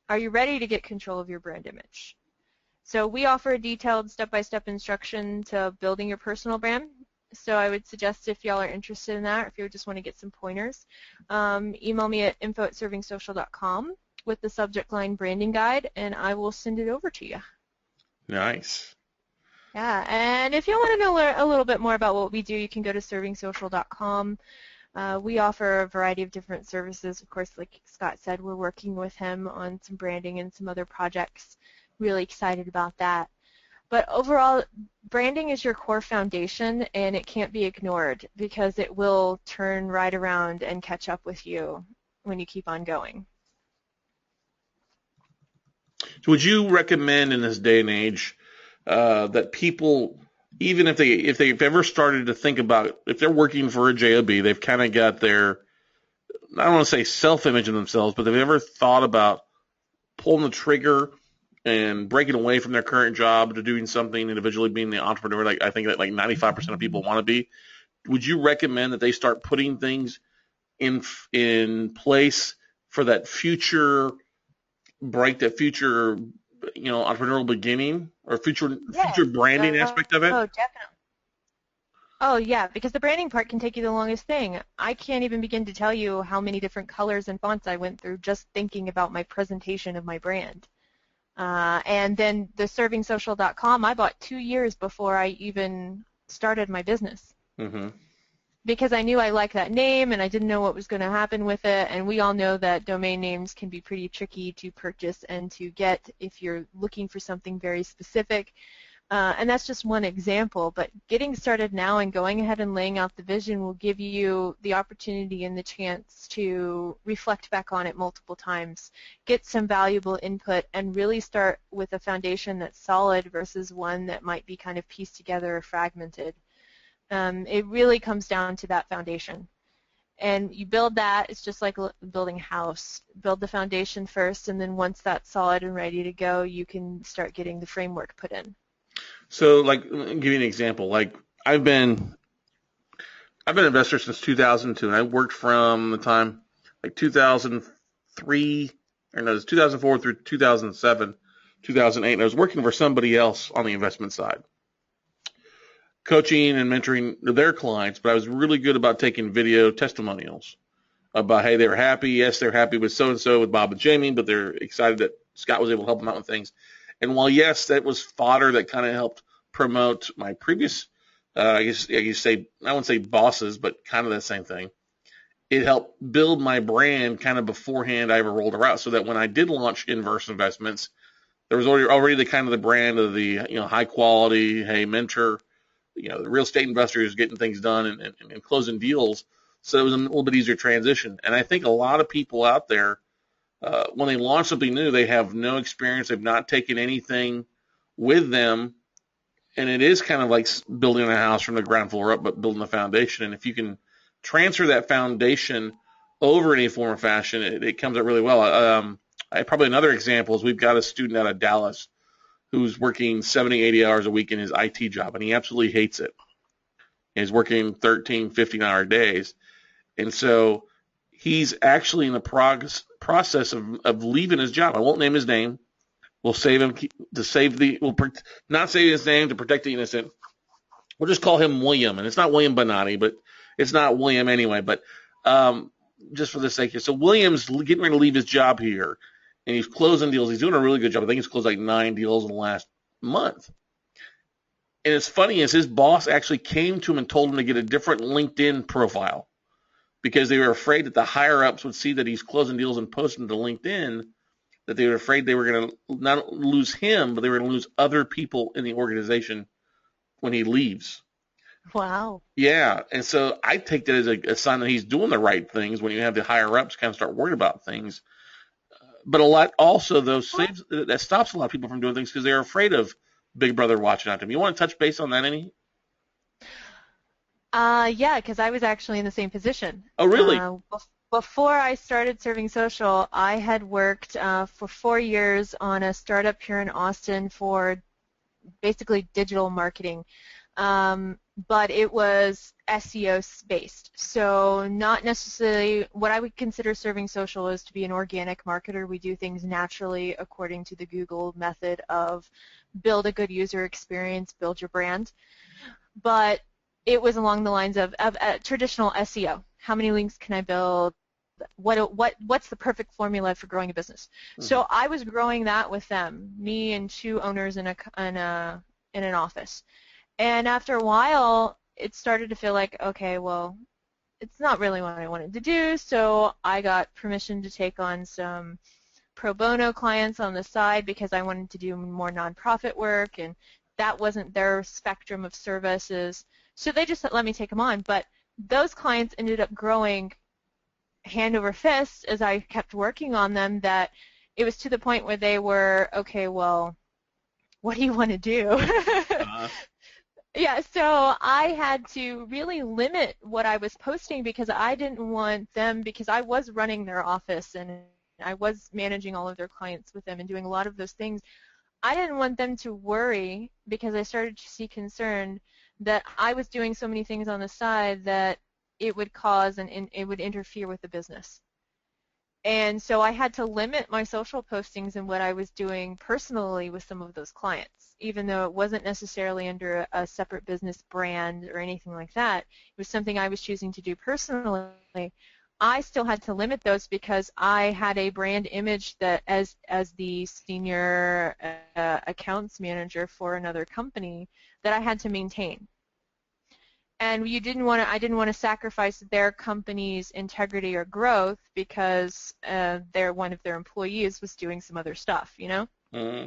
Are you ready to get control of your brand image? So we offer a detailed step-by-step instruction to building your personal brand. So I would suggest, if y'all are interested in that, or if you just want to get some pointers, email me at info@servingsocial.com with the subject line branding guide, and I will send it over to you. Nice. Yeah, and if you want to know a little bit more about what we do, you can go to servingsocial.com. We offer a variety of different services. Of course, like Scott said, we're working with him on some branding and some other projects. Really excited about that. But overall, branding is your core foundation, and it can't be ignored because it will turn right around and catch up with you when you keep on going. So would you recommend in this day and age that people, even if they've ever started to think about, if they're working for a JOB, they've kind of got their, I don't want to say self-image of themselves, but they've ever thought about pulling the trigger and breaking away from their current job to doing something individually, being the entrepreneur, like I think that like 95% of people want to be. Would you recommend that they start putting things in place for that future entrepreneurial beginning or future branding aspect of it? Oh, definitely. Oh, yeah, because the branding part can take you the longest thing. I can't even begin to tell you how many different colors and fonts I went through just thinking about my presentation of my brand. And then the servingsocial.com, I bought 2 years before I even started my business. Mm-hmm. Because I knew I liked that name and I didn't know what was going to happen with it, and we all know that domain names can be pretty tricky to purchase and to get if you're looking for something very specific. And that's just one example, but getting started now and going ahead and laying out the vision will give you the opportunity and the chance to reflect back on it multiple times, get some valuable input, and really start with a foundation that's solid versus one that might be kind of pieced together or fragmented. It really comes down to that foundation. And you build that, it's just like building a house. Build the foundation first, and then once that's solid and ready to go, you can start getting the framework put in. So, like, let me give you an example. Like, I've been an investor since 2002, and I worked from the time like 2003, or no, it was 2004 through 2007, 2008, and I was working for somebody else on the investment side, coaching and mentoring their clients. But I was really good about taking video testimonials about, hey, they were happy. Yes, they're happy with so and so with Bob and Jamie, but they're excited that Scott was able to help them out with things. And while, yes, that was fodder that kind of helped promote my previous, I guess you say, I wouldn't say bosses, but kind of the same thing. It helped build my brand kind of beforehand I ever rolled her out, so that when I did launch Inverse Investments, there was already the kind of the brand of the high quality, hey, mentor, the real estate investor who's getting things done and closing deals. So it was a little bit easier transition. And I think a lot of people out there, when they launch something new, they have no experience. They've not taken anything with them. And it is kind of like building a house from the ground floor up, but building the foundation. And if you can transfer that foundation over in any form or fashion, it comes out really well. Probably another example is we've got a student out of Dallas who's working 70, 80 hours a week in his IT job, and he absolutely hates it. He's working 13, 15-hour days. And so he's actually in the process of leaving his job. I won't name his name. We'll save him to save the. We'll not say his name to protect the innocent. We'll just call him William, and it's not William Bonatti, but it's not William anyway. But just for the sake here, so William's getting ready to leave his job here, and he's closing deals. He's doing a really good job. I think he's closed like 9 deals in the last month. And it's funny is his boss actually came to him and told him to get a different LinkedIn profile because they were afraid that the higher ups would see that he's closing deals and posting to LinkedIn, that they were afraid they were going to not lose him, but they were going to lose other people in the organization when he leaves. Wow. Yeah, and so I take that as a sign that he's doing the right things when you have the higher ups kind of start worrying about things. But a lot also, though, that stops a lot of people from doing things because they're afraid of Big Brother watching out them. You want to touch base on that, any? Yeah, because I was actually in the same position. Oh, really? Before I started Serving Social, I had worked for 4 years on a startup here in Austin for basically digital marketing, but it was SEO based. So not necessarily what I would consider Serving Social is to be an organic marketer. We do things naturally according to the Google method of build a good user experience, build your brand. But it was along the lines of traditional SEO. How many links can I build? What's the perfect formula for growing a business? Mm-hmm. So I was growing that with them, me and 2 owners in an office. And after a while, it started to feel like, okay, well, it's not really what I wanted to do, so I got permission to take on some pro bono clients on the side because I wanted to do more nonprofit work, and that wasn't their spectrum of services. So they just let me take them on. But those clients ended up growing hand over fist as I kept working on them, that it was to the point where they were, okay, well, what do you want to do? Yeah, so I had to really limit what I was posting because I didn't want them, because I was running their office and I was managing all of their clients with them and doing a lot of those things. I didn't want them to worry because I started to see concern that I was doing so many things on the side that it would cause and it would interfere with the business. And so I had to limit my social postings and what I was doing personally with some of those clients, even though it wasn't necessarily under a separate business brand or anything like that. It was something I was choosing to do personally. I still had to limit those because I had a brand image that as the senior accounts manager for another company that I had to maintain. And I didn't want to sacrifice their company's integrity or growth because one of their employees was doing some other stuff, you know? Mm-hmm.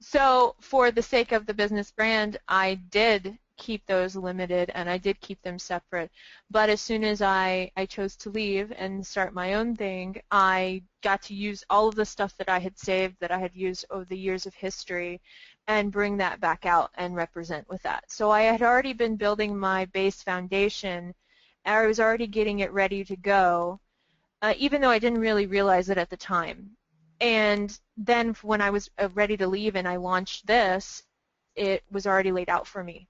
So for the sake of the business brand, I did keep those limited and I did keep them separate. But as soon as I chose to leave and start my own thing, I got to use all of the stuff that I had saved, that I had used over the years of history, and bring that back out and represent with that. So I had already been building my base foundation. I was already getting it ready to go, even though I didn't really realize it at the time. And then when I was ready to leave and I launched this, it was already laid out for me.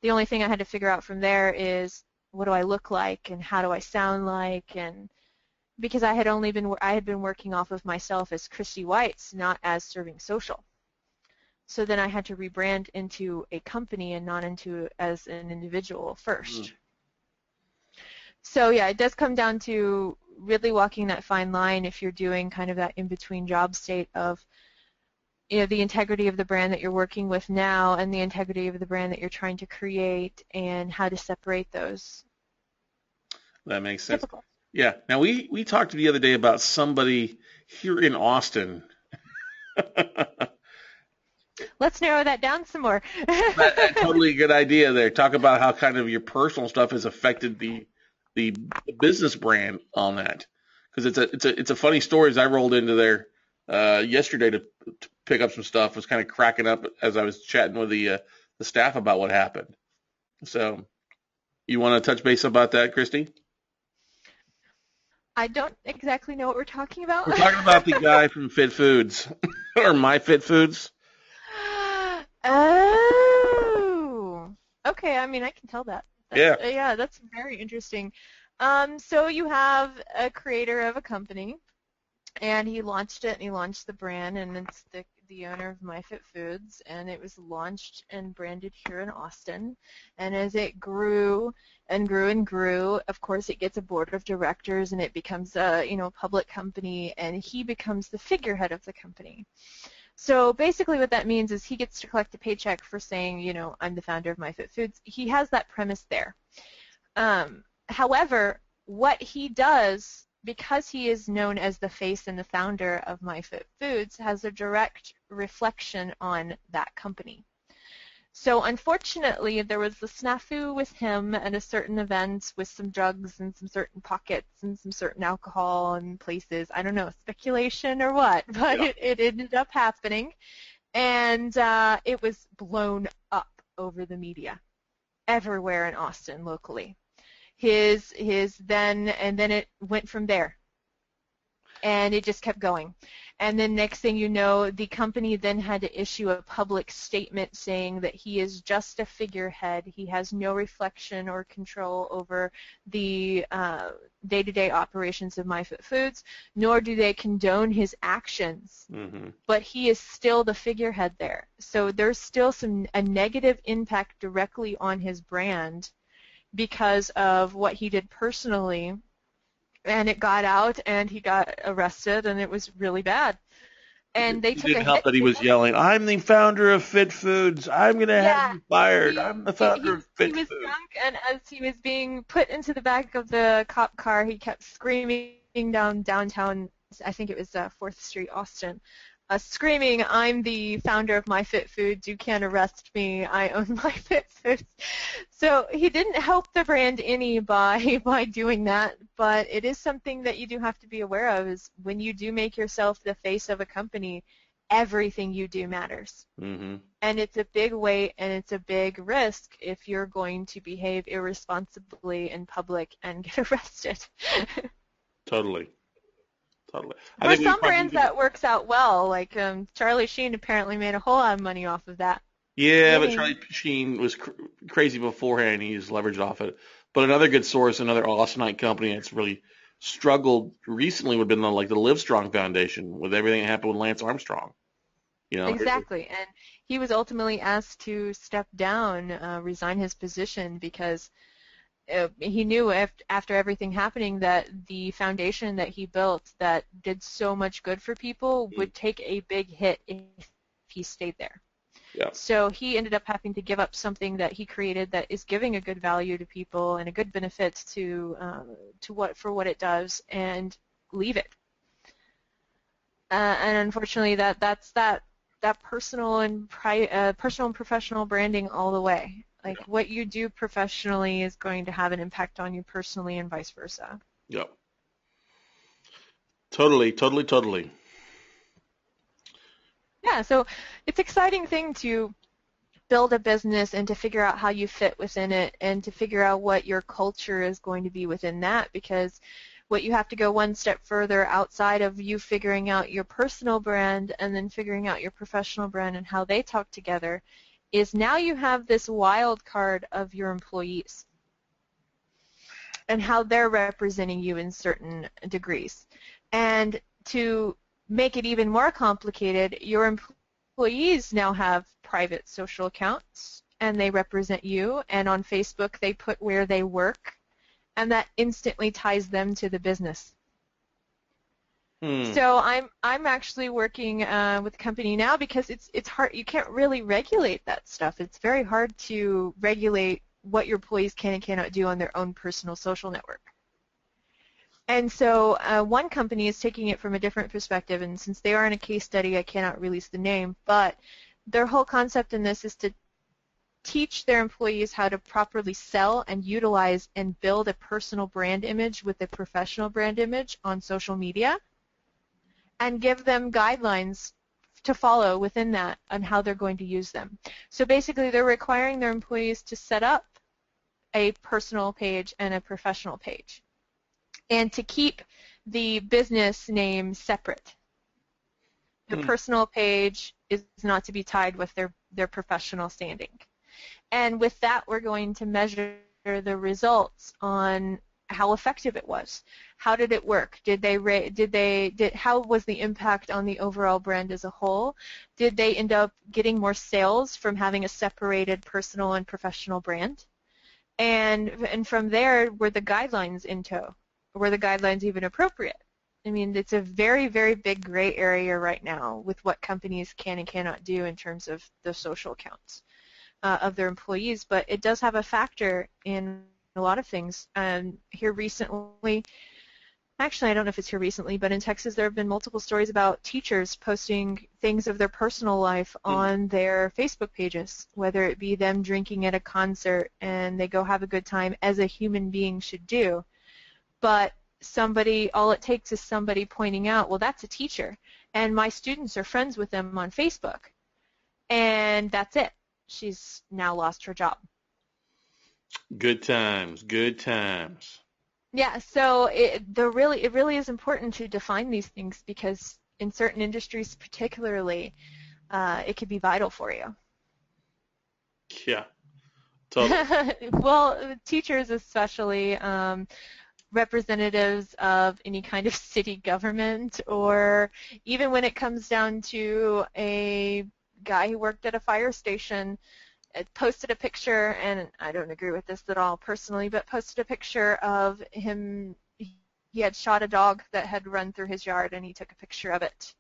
The only thing I had to figure out from there is what do I look like and how do I sound like, and because I had been working off of myself as Kristie Whites, not as Serving Social. So then I had to rebrand into a company and not into as an individual first. Mm. So yeah, it does come down to really walking that fine line if you're doing kind of that in-between job state of, you know, the integrity of the brand that you're working with now and the integrity of the brand that you're trying to create and how to separate those. That makes sense. Typical. Yeah. Now we talked the other day about somebody here in Austin. Let's narrow that down some more. That's totally a good idea there. Talk about how kind of your personal stuff has affected the business brand on that, because it's a funny story. As I rolled into there yesterday to pick up some stuff, I was kind of cracking up as I was chatting with the staff about what happened. So, you want to touch base about that, Kristie? I don't exactly know what we're talking about. We're talking about the guy from Fit Foods or My Fit Foods. Oh, okay. I mean, I can tell that. Yeah, that's very interesting. So you have a creator of a company, and he launched it, and he launched the brand, and it's the owner of MyFit Foods, and it was launched and branded here in Austin. And as it grew and grew and grew, of course, it gets a board of directors, and it becomes a public company, and he becomes the figurehead of the company. So basically what that means is he gets to collect a paycheck for saying, I'm the founder of MyFit Foods. He has that premise there. However, what he does, because he is known as the face and the founder of MyFit Foods, has a direct reflection on that company. So unfortunately, there was a snafu with him at a certain event with some drugs and some certain pockets and some certain alcohol and places. I don't know, speculation or what, but Yeah. it ended up happening, and it was blown up over the media everywhere in Austin locally. And then it went from there, and it just kept going. And then next thing you know, the company then had to issue a public statement saying that he is just a figurehead. He has no reflection or control over the day-to-day operations of MyFit Foods, nor do they condone his actions. Mm-hmm. But he is still the figurehead there. So there's still a negative impact directly on his brand because of what he did personally, and it got out, and he got arrested, and it was really bad. And they It took a didn't help hit. that he was yelling, "I'm the founder of Fit Foods. I'm going to have Yeah, you fired. he I'm the he founder he of he Fit was Foods." drunk, and as he was being put into the back of the cop car, he kept screaming downtown. I think it was 4th Street, Austin, screaming, "I'm the founder of MyFit Foods. You can't arrest me. I own MyFit Foods." So he didn't help the brand any by doing that, but it is something that you do have to be aware of. Is when you do make yourself the face of a company, everything you do matters. Mm-hmm. And it's a big weight, and it's a big risk if you're going to behave irresponsibly in public and get arrested. Totally. Totally. I For think we some probably brands could. that works out well, like Charlie Sheen apparently made a whole lot of money off of that. Yeah, but Yay. Charlie Sheen was crazy beforehand. He's leveraged off it. But another good source, another Austinite company that's really struggled recently would have been the Livestrong Foundation with everything that happened with Lance Armstrong. Exactly, and he was ultimately asked to step down, resign his position, because he knew after everything happening that the foundation that he built that did so much good for people would take a big hit if he stayed there. Yeah. So he ended up having to give up something that he created that is giving a good value to people and a good benefit to what it does, and leave it. And unfortunately, that's that personal and personal and professional branding all the way. Like, what you do professionally is going to have an impact on you personally, and vice versa. Yeah. Totally, totally, totally. Yeah, so it's an exciting thing to build a business and to figure out how you fit within it, and to figure out what your culture is going to be within that, because what you have to go one step further outside of you figuring out your personal brand and then figuring out your professional brand and how they talk together is now you have this wild card of your employees and how they're representing you in certain degrees. And to make it even more complicated, your employees now have private social accounts, and they represent you, and on Facebook they put where they work, and that instantly ties them to the business. So I'm actually working with a company now because it's hard. You can't really regulate that stuff. It's very hard to regulate what your employees can and cannot do on their own personal social network. And so one company is taking it from a different perspective, and since they are in a case study, I cannot release the name, but their whole concept in this is to teach their employees how to properly sell and utilize and build a personal brand image with a professional brand image on social media, and give them guidelines to follow within that on how they're going to use them. So basically, they're requiring their employees to set up a personal page and a professional page, and to keep the business name separate. The personal page is not to be tied with their professional standing. And with that, we're going to measure the results on how effective it was. How did it work? How was the impact on the overall brand as a whole? Did they end up getting more sales from having a separated personal and professional brand? And from there, were the guidelines in tow? Were the guidelines even appropriate? I mean, it's a very, very big gray area right now with what companies can and cannot do in terms of the social accounts of their employees, but it does have a factor in a lot of things. Here recently, actually I don't know if it's here recently, but in Texas there have been multiple stories about teachers posting things of their personal life on their Facebook pages, whether it be them drinking at a concert and they go have a good time as a human being should do, but all it takes is somebody pointing out, well, that's a teacher, and my students are friends with them on Facebook, and that's it. She's now lost her job. Good times, good times. Yeah, so it really is important to define these things because in certain industries particularly, it could be vital for you. Yeah, totally. Well, teachers especially, representatives of any kind of city government, or even when it comes down to a guy who worked at a fire station, posted a picture, and I don't agree with this at all personally, but posted a picture of him. He had shot a dog that had run through his yard, and he took a picture of it.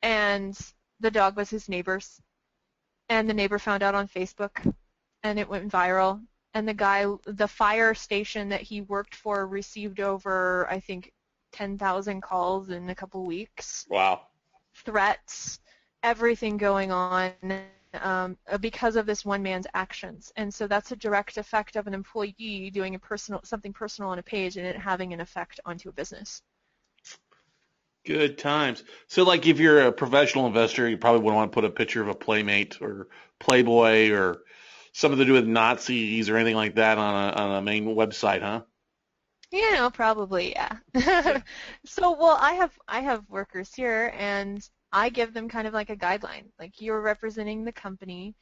And the dog was his neighbor's, and the neighbor found out on Facebook, and it went viral. And the fire station that he worked for received over, I think, 10,000 calls in a couple weeks. Wow. Threats, everything going on because of this one man's actions. And so that's a direct effect of an employee doing something personal on a page and it having an effect onto a business. Good times. So, like, if you're a professional investor, you probably wouldn't want to put a picture of a Playmate or Playboy or something to do with Nazis or anything like that on a main website, huh? Probably, yeah. So, well, I have workers here, and I give them kind of like a guideline. Like, you're representing the company,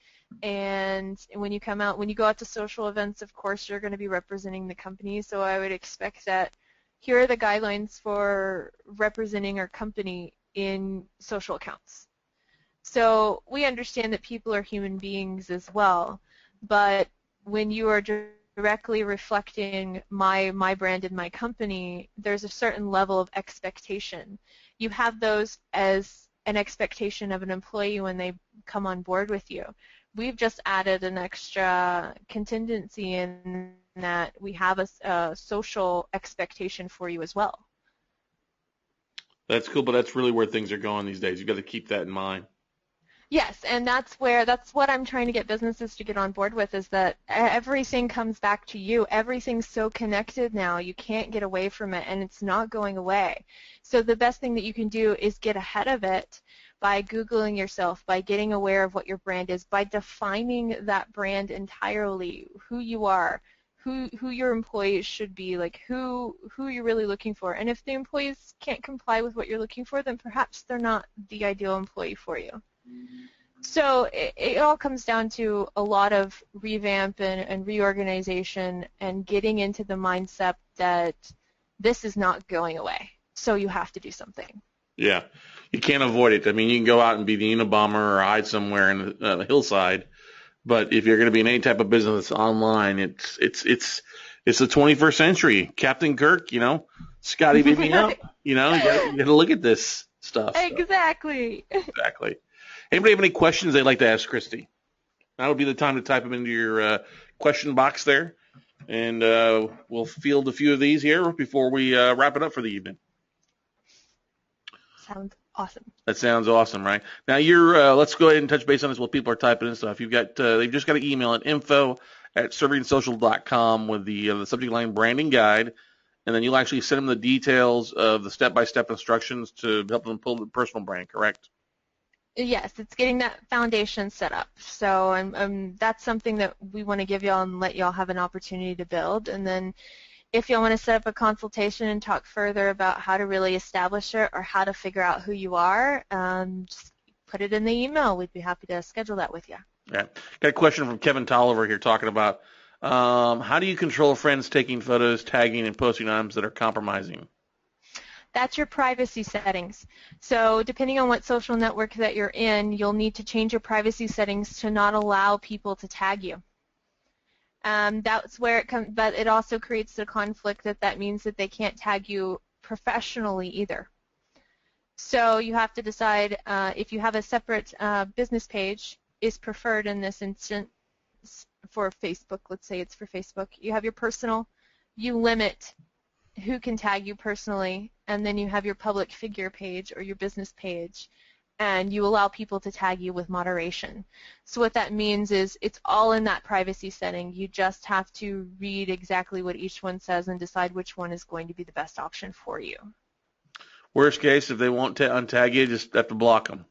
and when you go out to social events, of course, you're going to be representing the company. So I would expect that here are the guidelines for representing our company in social accounts. So we understand that people are human beings as well, but when you are directly reflecting my brand and my company, there's a certain level of expectation. You have those as an expectation of an employee when they come on board with you. We've just added an extra contingency in that we have a social expectation for you as well. That's cool, but that's really where things are going these days. You've got to keep that in mind. Yes, and that's what I'm trying to get businesses to get on board with, is that everything comes back to you. Everything's so connected now, you can't get away from it, and it's not going away. So the best thing that you can do is get ahead of it by Googling yourself, by getting aware of what your brand is, by defining that brand entirely, who you are, who your employees should be, like who you're really looking for. And if the employees can't comply with what you're looking for, then perhaps they're not the ideal employee for you. So it all comes down to a lot of revamp and reorganization and getting into the mindset that this is not going away. So you have to do something. Yeah, you can't avoid it. I mean, you can go out and be the Unabomber or hide somewhere in the hillside, but if you're going to be in any type of business online, it's the 21st century. Captain Kirk, Scotty beat me up. You got to look at this stuff. Exactly. So. Exactly. Anybody have any questions they'd like to ask Kristie? Now would be the time to type them into your question box there, and we'll field a few of these here before we wrap it up for the evening. Sounds awesome. That sounds awesome, right? Now let's go ahead and touch base on this while people are typing in stuff. You've got they've just got an email at info@servingsocial.com with the subject line branding guide, and then you'll actually send them the details of the step-by-step instructions to help them build a personal brand, correct? Yes, it's getting that foundation set up. So that's something that we want to give y'all and let y'all have an opportunity to build. And then if y'all want to set up a consultation and talk further about how to really establish it or how to figure out who you are, just put it in the email. We'd be happy to schedule that with you. Yeah. Got a question from Kevin Tolliver here talking about How do you control friends taking photos, tagging, and posting items that are compromising? That's your privacy settings. So depending on what social network that you're in, you'll need to change your privacy settings to not allow people to tag you. That's where it comes, but it also creates the conflict that means that they can't tag you professionally either. So you have to decide if you have a separate business page is preferred in this instance for Facebook. Let's say it's for Facebook. You have your personal. You limit who can tag you personally, and then you have your public figure page or your business page, and you allow people to tag you with moderation. So what that means is it's all in that privacy setting. You just have to read exactly what each one says and decide which one is going to be the best option for you. Worst case, if they won't untag you, just have to block them.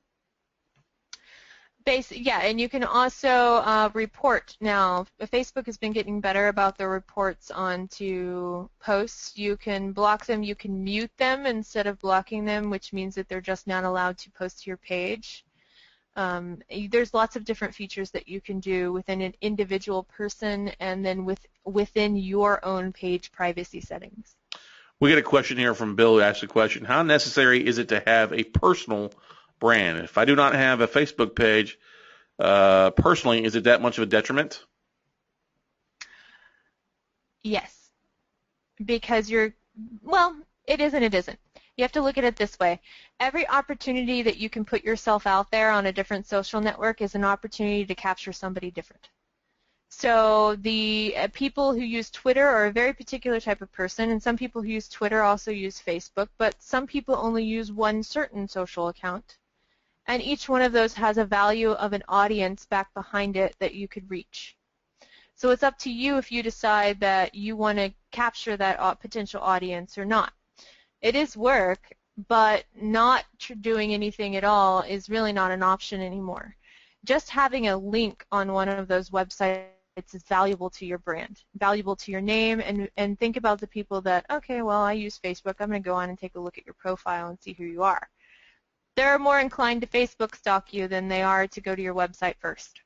Yeah, and you can also report. Now, Facebook has been getting better about the reports onto posts. You can block them, you can mute them instead of blocking them, which means that they're just not allowed to post to your page. There's lots of different features that you can do within an individual person and then within your own page privacy settings. We get a question here from Bill who asked a question. How necessary is it to have a personal brand? If I do not have a Facebook page, personally, is it that much of a detriment? Yes, because well, it is and it isn't. You have to look at it this way. Every opportunity that you can put yourself out there on a different social network is an opportunity to capture somebody different. So the people who use Twitter are a very particular type of person, and some people who use Twitter also use Facebook, but some people only use one certain social account. And each one of those has a value of an audience back behind it that you could reach. So it's up to you if you decide that you want to capture that potential audience or not. It is work, but not doing anything at all is really not an option anymore. Just having a link on one of those websites is valuable to your brand, valuable to your name, and think about the people that, okay, well, I use Facebook. I'm going to go on and take a look at your profile and see who you are. They're more inclined to Facebook stalk you than they are to go to your website first,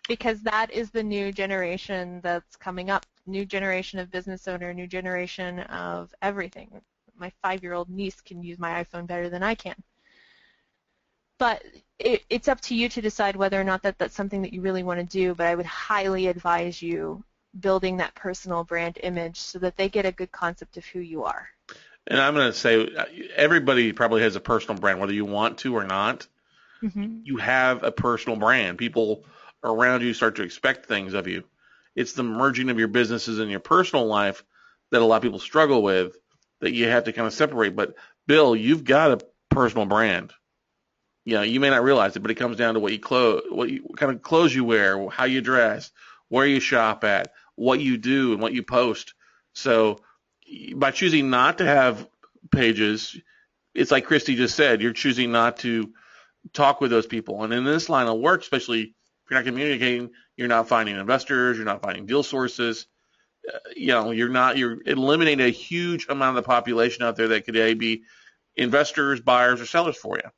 because that is the new generation that's coming up, new generation of business owner, new generation of everything. My 5-year-old niece can use my iPhone better than I can. But it's up to you to decide whether or not that's something that you really want to do, but I would highly advise you building that personal brand image so that they get a good concept of who you are. And I'm going to say everybody probably has a personal brand, whether you want to or not. Mm-hmm. You have a personal brand. People around you start to expect things of you. It's the merging of your businesses and your personal life that a lot of people struggle with that you have to kind of separate. But, Bill, you've got a personal brand. You know, you may not realize it, but it comes down to what kind of clothes you wear, how you dress, where you shop at, what you do, and what you post. So by choosing not to have pages, it's like Kristie just said, you're choosing not to talk with those people. And in this line of work, especially if you're not communicating, you're not finding investors, you're not finding deal sources. You're eliminating a huge amount of the population out there that could be investors, buyers, or sellers for you.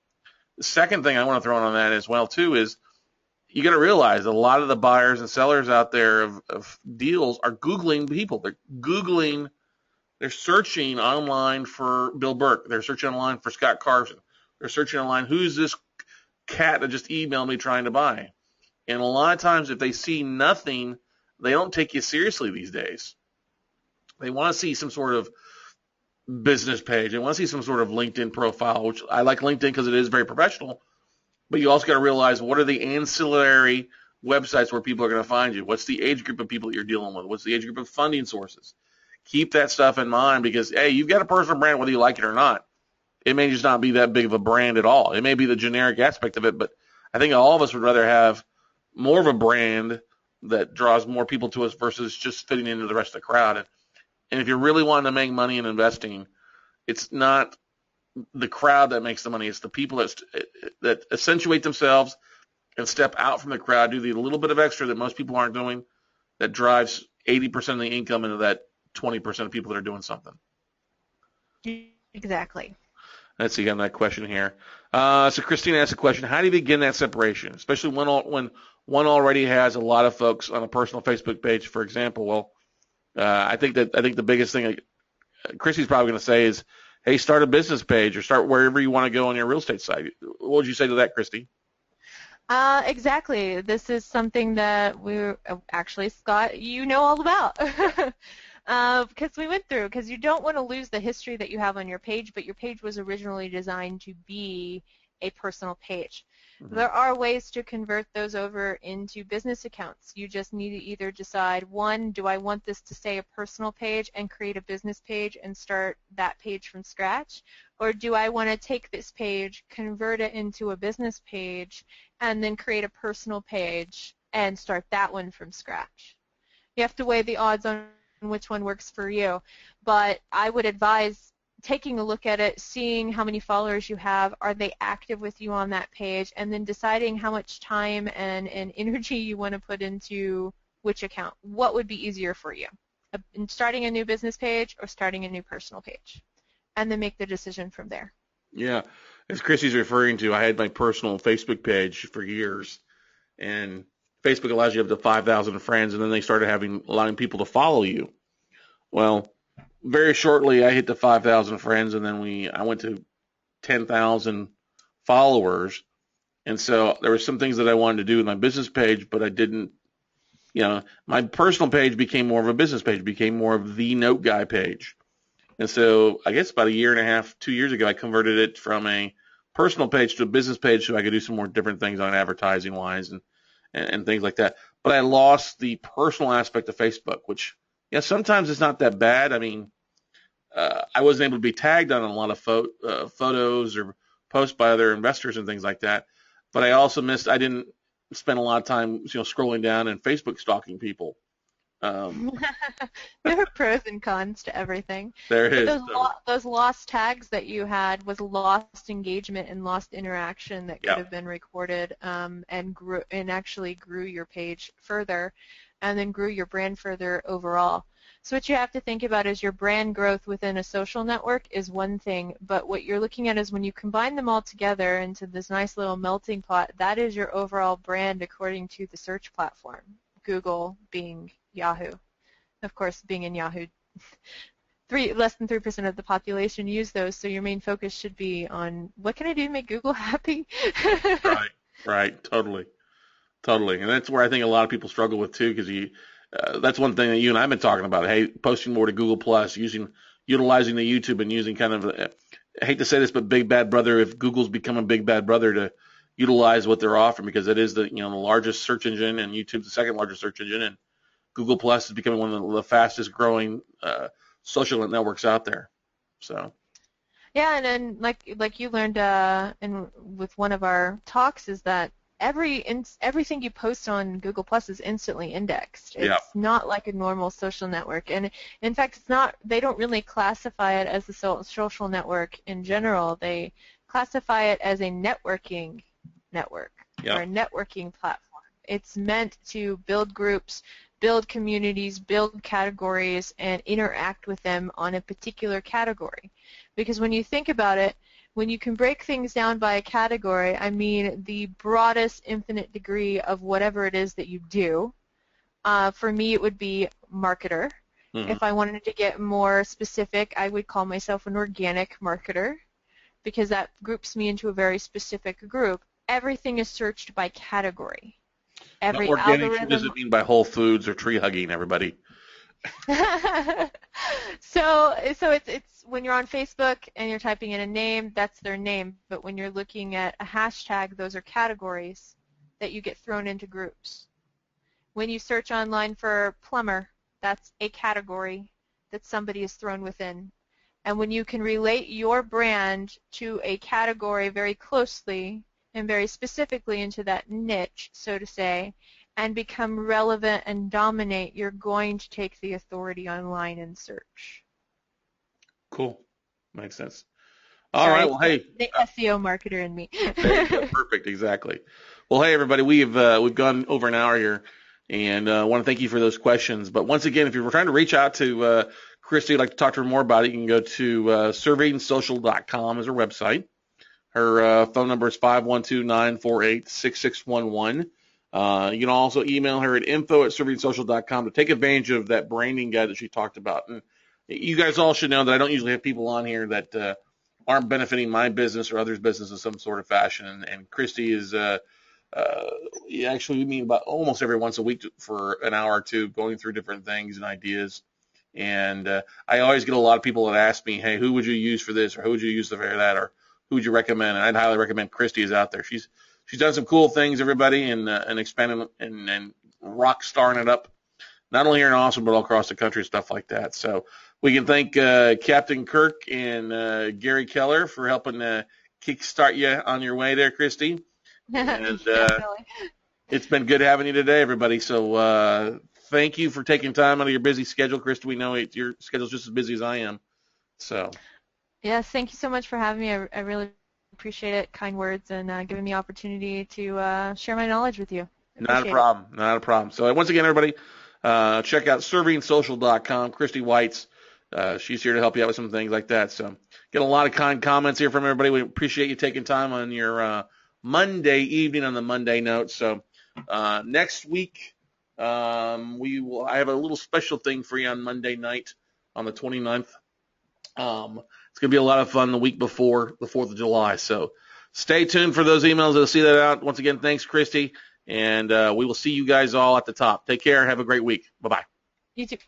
The second thing I want to throw in on that as well, too, is you got to realize a lot of the buyers and sellers out there of deals are Googling people. They're searching online for Bill Burke. They're searching online for Scott Carson. They're searching online, who's this cat that just emailed me trying to buy? And a lot of times if they see nothing, they don't take you seriously these days. They want to see some sort of business page. They want to see some sort of LinkedIn profile, which I like LinkedIn because it is very professional. But you also got to realize what are the ancillary websites where people are going to find you? What's the age group of people that you're dealing with? What's the age group of funding sources? Keep that stuff in mind because, hey, you've got a personal brand whether you like it or not. It may just not be that big of a brand at all. It may be the generic aspect of it, but I think all of us would rather have more of a brand that draws more people to us versus just fitting into the rest of the crowd. And if you're really wanting to make money in investing, it's not the crowd that makes the money. It's the people that accentuate themselves and step out from the crowd, do the little bit of extra that most people aren't doing, that drives 80% of the income into that 20% of people that are doing something. Exactly. Let's see, again, that question here. So Christina asked a question, how do you begin that separation, especially when one already has a lot of folks on a personal Facebook page, for example. Well, I think the biggest thing Kristie's probably going to say is, hey, start a business page or start wherever you want to go on your real estate site. What would you say to that, Kristie? Exactly. This is something that actually, Scott, you know all about. Because we went through, because you don't want to lose the history that you have on your page, but your page was originally designed to be a personal page. Mm-hmm. There are ways to convert those over into business accounts. You just need to either decide, one, do I want this to stay a personal page and create a business page and start that page from scratch? Or do I want to take this page, convert it into a business page, and then create a personal page and start that one from scratch? You have to weigh the odds on which one works for you. But I would advise taking a look at it, seeing how many followers you have, are they active with you on that page, and then deciding how much time and energy you want to put into which account. What would be easier for you? Starting a new business page or starting a new personal page? And then make the decision from there. Yeah, as Kristie's referring to, I had my personal Facebook page for years, and Facebook allows you up to 5,000 friends, and then they started allowing people to follow you. Well, very shortly, I hit the 5,000 friends, and then I went to 10,000 followers, and so there were some things that I wanted to do with my business page, but I didn't. My personal page became more of a business page, became more of the note guy page. And so I guess about a year and a half, 2 years ago, I converted it from a personal page to a business page so I could do some more different things on advertising-wise and things like that. But I lost the personal aspect of Facebook, which, sometimes it's not that bad. I mean, I wasn't able to be tagged on a lot of photos or posts by other investors and things like that. But I didn't spend a lot of time, scrolling down and Facebook stalking people. There are pros and cons to everything. There is. Those lost tags that you had was lost engagement and lost interaction that could have been recorded and actually grew your page further and then grew your brand further overall. So what you have to think about is your brand growth within a social network is one thing, but what you're looking at is when you combine them all together into this nice little melting pot, that is your overall brand according to the search platform. Google, Bing, Yahoo. Of course, Bing and Yahoo, less than 3% of the population use those, so your main focus should be on what can I do to make Google happy? Right, totally. And that's where I think a lot of people struggle with too, because that's one thing that you and I have been talking about. Hey, posting more to Google Plus, utilizing the YouTube and using kind of, I hate to say this, but big bad brother. If Google's becoming big bad brother to utilize what they're offering, because it is the largest search engine and YouTube's the second largest search engine, and Google Plus is becoming one of the fastest growing social networks out there. So. Yeah, and then like you learned with one of our talks is that everything you post on Google Plus is instantly indexed. It's not like a normal social network, and in fact, it's not. They don't really classify it as a social network in general. They classify it as a networking network or a networking platform. It's meant to build groups, build communities, build categories, and interact with them on a particular category. Because when you think about it, when you can break things down by a category, I mean the broadest infinite degree of whatever it is that you do. For me, it would be marketer. Mm-hmm. If I wanted to get more specific, I would call myself an organic marketer because that groups me into a very specific group. Everything is searched by category. Every organic algorithm doesn't mean by Whole Foods or tree hugging, everybody. So it's when you're on Facebook and you're typing in a name, that's their name. But when you're looking at a hashtag, those are categories that you get thrown into groups. When you search online for plumber, that's a category that somebody is thrown within. And when you can relate your brand to a category very closely and very specifically into that niche, so to say, and become relevant and dominate, you're going to take the authority online and search. Cool. Makes sense. All right. Well, hey. The SEO marketer in me. There you go. Perfect. Exactly. Well, hey, everybody. We've gone over an hour here, and I want to thank you for those questions. But once again, if you're trying to reach out to Kristie, like to talk to her more about it, you can go to surveyingsocial.com as her website. Her phone number is 512-948-6611. You can also email her at info@servingsocial.com to take advantage of that branding guide that she talked about. And you guys all should know that I don't usually have people on here that aren't benefiting my business or others' business in some sort of fashion. And Kristie is actually, we meet about almost every once a week for an hour or two, going through different things and ideas. And I always get a lot of people that ask me, hey, who would you use for this, or who would you use for that, or who would you recommend? And I'd highly recommend Kristie is out there. She's done some cool things, everybody, and expanding and rock starring it up, not only here in Austin, but all across the country, stuff like that. So we can thank Captain Kirk and Gary Keller for helping kickstart you on your way there, Kristie. And it's been good having you today, everybody. So thank you for taking time out of your busy schedule, Kristie. We know your schedule's just as busy as I am. So. Yes, thank you so much for having me. I really appreciate it. Kind words and giving me the opportunity to share my knowledge with you. Not a problem. Not a problem. So once again, everybody, check out servingsocial.com. Kristie Whites. She's here to help you out with some things like that. So get a lot of kind comments here from everybody. We appreciate you taking time on your Monday evening on the Monday note. So next week, I have a little special thing for you on Monday night on the 29th. It's going to be a lot of fun the week before the 4th of July. So stay tuned for those emails. I'll see that out. Once again, thanks, Kristie. And we will see you guys all at the top. Take care. Have a great week. Bye-bye. You too.